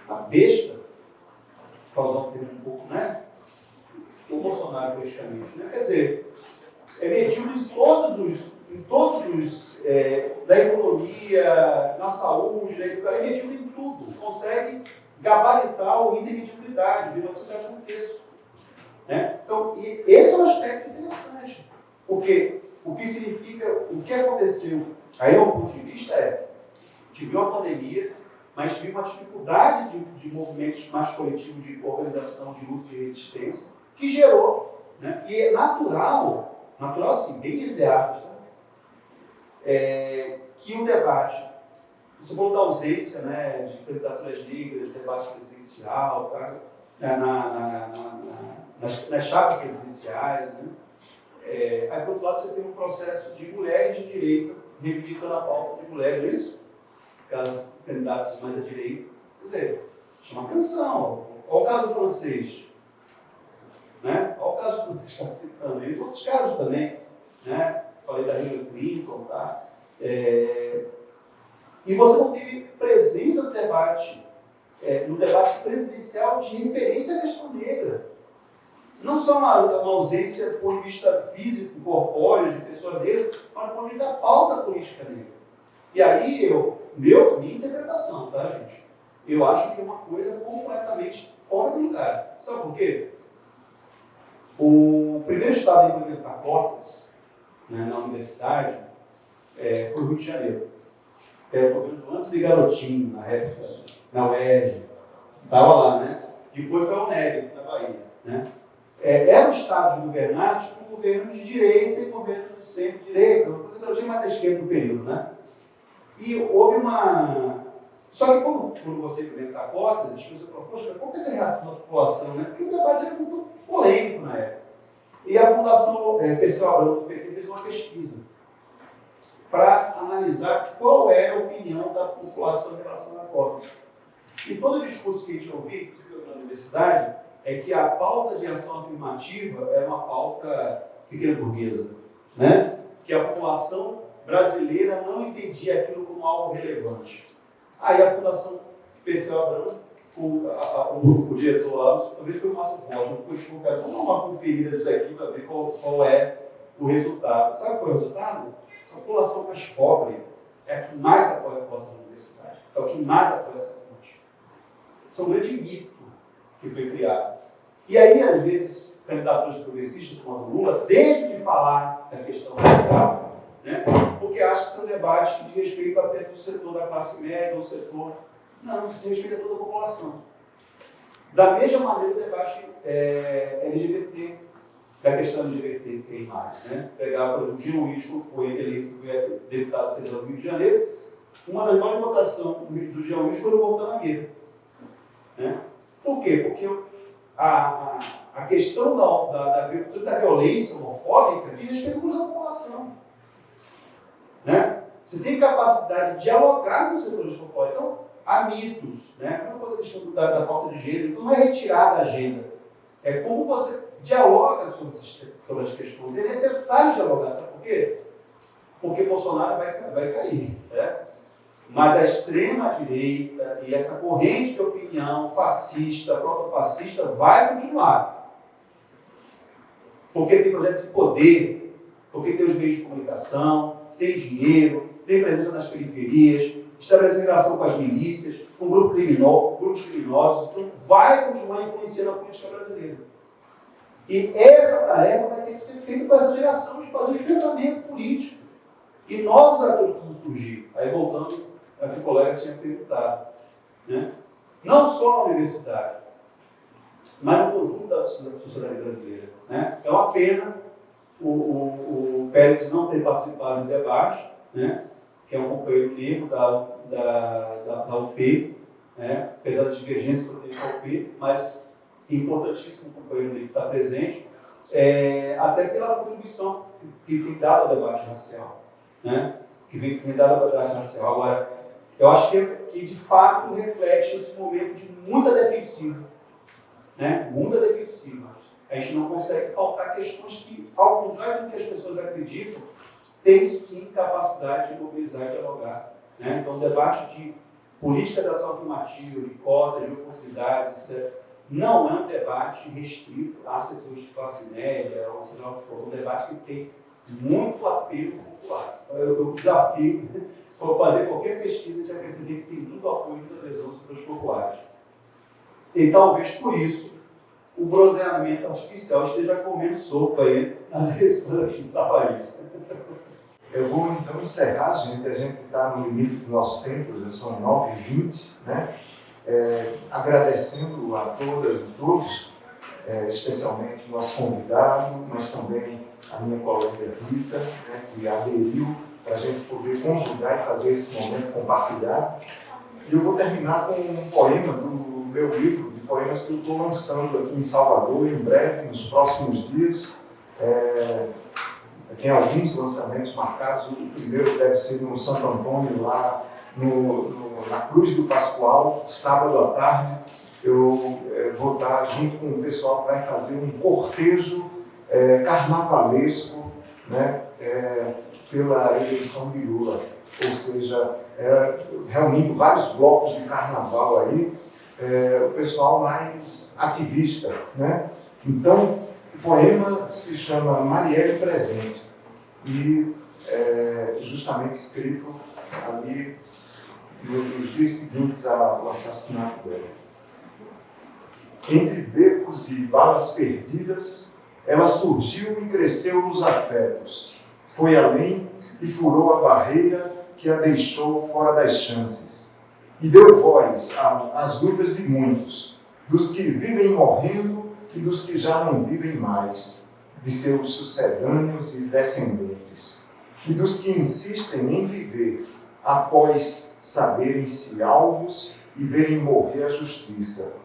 A besta, para usar um termo um pouco, né? O Bolsonaro politicamente, né? Quer dizer, é medíocre em todos os da economia, na saúde, na educação, é medíocre em tudo. Consegue gabaritar o índice de mediocridade, de velocidade no texto. Né? Então, esse é um aspecto interessante, porque o que significa, o que aconteceu, aí o ponto de vista tive uma pandemia, mas tive uma dificuldade de movimentos mais coletivos de organização, de luta, de resistência, que gerou, né? E é natural assim, bem entre aspas, tá? Que o debate, você falou da ausência, né, de candidaturas negras, de debate presidencial, tá? Nas chapas presidenciais, né? Aí, por outro lado, você tem um processo de mulheres de direita reivindicando a pauta de mulheres, não é isso? Caso candidatos mais à direita. Quer dizer, chama atenção. Olha o caso francês. Né? Olha o caso francês que estava citando. E outros casos também. Né? Falei da Hillary Clinton. Tá? E você não teve presença no debate presidencial de referência à questão negra. Não só uma ausência do ponto de vista físico, corpóreo, de pessoa negra, mas do ponto de vista da pauta política negra. E aí, minha interpretação, tá, gente? Eu acho que é uma coisa completamente fora do lugar. Sabe por quê? O primeiro estado a implementar cotas, né, na universidade foi o Rio de Janeiro. Era o governo do Antônio Garotinho, na época, na UERJ. Estava lá, né? Depois foi a UNEB, na Bahia. Né? Eram estados governados por governos de direita e governos de centro-direita, uma coisa que eu tinha mais à esquerda no período, né? E houve uma... Só que quando você implementar cotas, as pessoas falam, poxa, qual que é essa reação da população, né? Porque o debate era muito polêmico na época. E a Fundação Perseu Abramo do PT fez uma pesquisa para analisar qual era a opinião da população em relação à cota. E todo o discurso que a gente ouviu na universidade é que a pauta de ação afirmativa era uma pauta pequena burguesa, né? Que a população brasileira não entendia aquilo como algo relevante. Aí a Fundação Perseu Abramo, o diretor lá, talvez foi o Márcio Rocha, não foi explicado, vamos dar uma conferida disso aqui para ver qual é o resultado. Sabe qual é o resultado? A população mais pobre é a que mais apoia a cota da universidade, é o que mais apoia essa fonte. Isso é um grande mito que foi criado. E aí, às vezes, candidatos progressistas, como o Lula, deixam de falar da questão racial, né? Porque acham que são debates que diz respeito apenas do setor da classe média ou setor. Não, isso diz respeito a toda a população. Da mesma maneira, o debate LGBT, da questão LGBT tem mais. Né? Pegar, por exemplo, o Jean Wilson foi eleito deputado federal do Rio de Janeiro, uma das maiores votações do Jean Wilson foi no Morro da Mangueira. Né? Por quê? Porque a questão da violência homofóbica diz respeito à população. Né? Você tem capacidade de dialogar com os setores populares. Então, há mitos, né? Uma coisa questão da pauta de gênero, então não é retirar da agenda. É como você dialoga sobre as questões. É necessário dialogar, sabe por quê? Porque Bolsonaro vai cair. Né? Mas a extrema-direita e essa corrente de opinião fascista, protofascista, vai continuar. Porque tem projeto de poder, porque tem os meios de comunicação, tem dinheiro, tem presença nas periferias, estabelecer relação com as milícias, com grupos criminosos, então vai continuar influenciando a política brasileira. E essa tarefa vai ter que ser feita com essa direção de fazer um enfrentamento político e novos atores que vão surgir. Aí voltando ao que o colega tinha perguntado. Né? Não só na universidade, mas no conjunto da sociedade brasileira. Né? É uma pena o Pérez não ter participado do debate, né? Que é um companheiro negro da UP, né? Apesar das divergências que eu tenho com a UP, mas importantíssimo o companheiro negro estar presente, até pela contribuição que tem dado ao debate racial, né? Que vem dado ao debate racial. Agora, eu acho que de fato reflete esse momento de muita defensiva, né? Muita defensiva. A gente não consegue pautar questões que, ao contrário do que as pessoas acreditam, tem sim capacidade de mobilizar e dialogar. Né? Então, o debate de política da ação afirmativa, de cotas, de oportunidades, etc., não é um debate restrito a setores de classe média, ou seja lá o que for. É um debate que tem muito apelo popular. Eu desafio para fazer qualquer pesquisa de perceber que tem muito apoio e muita adesão dos setores populares. E talvez por isso o bronzeamento artificial esteja comendo sopa aí na direção aqui do país. Eu vou então encerrar, gente. A gente está no limite do nosso tempo, já são 9h20, né? Agradecendo a todas e todos, especialmente o nosso convidado, mas também a minha colega Rita, né, que aderiu para a gente poder conjugar e fazer esse momento compartilhado. E eu vou terminar com um poema do meu livro de poemas que eu estou lançando aqui em Salvador, em breve, nos próximos dias. Tem alguns lançamentos marcados. O primeiro deve ser no Santo Antônio, lá na Cruz do Pascoal, sábado à tarde. Eu vou estar junto com o pessoal que vai fazer um cortejo carnavalesco, né, pela eleição de Lula. Ou seja, reunindo vários blocos de carnaval aí, o pessoal mais ativista. Né? Então, o poema se chama Marielle Presente e justamente escrito ali nos dias seguintes ao assassinato dela. Entre becos e balas perdidas, ela surgiu e cresceu nos afetos. Foi além e furou a barreira que a deixou fora das chances. E deu voz às lutas de muitos, dos que vivem morrendo e dos que já não vivem mais, de seus sucedâneos e descendentes, e dos que insistem em viver após saberem-se alvos e verem morrer a justiça.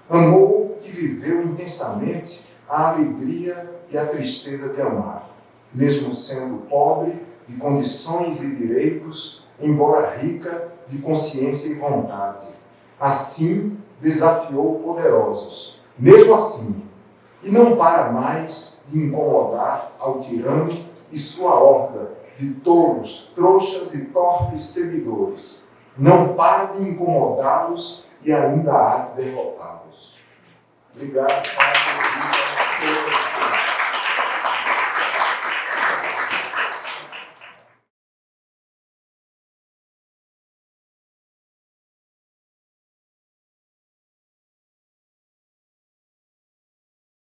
Amou e viveu intensamente a alegria e a tristeza de amar, mesmo sendo pobre de condições e direitos, embora rica de consciência e vontade. Assim, desafiou poderosos, mesmo assim, e não para mais de incomodar ao tirano e sua horda de tolos, trouxas e torpes seguidores. Não para de incomodá-los e ainda há de derrotá-los. Obrigado, Pai.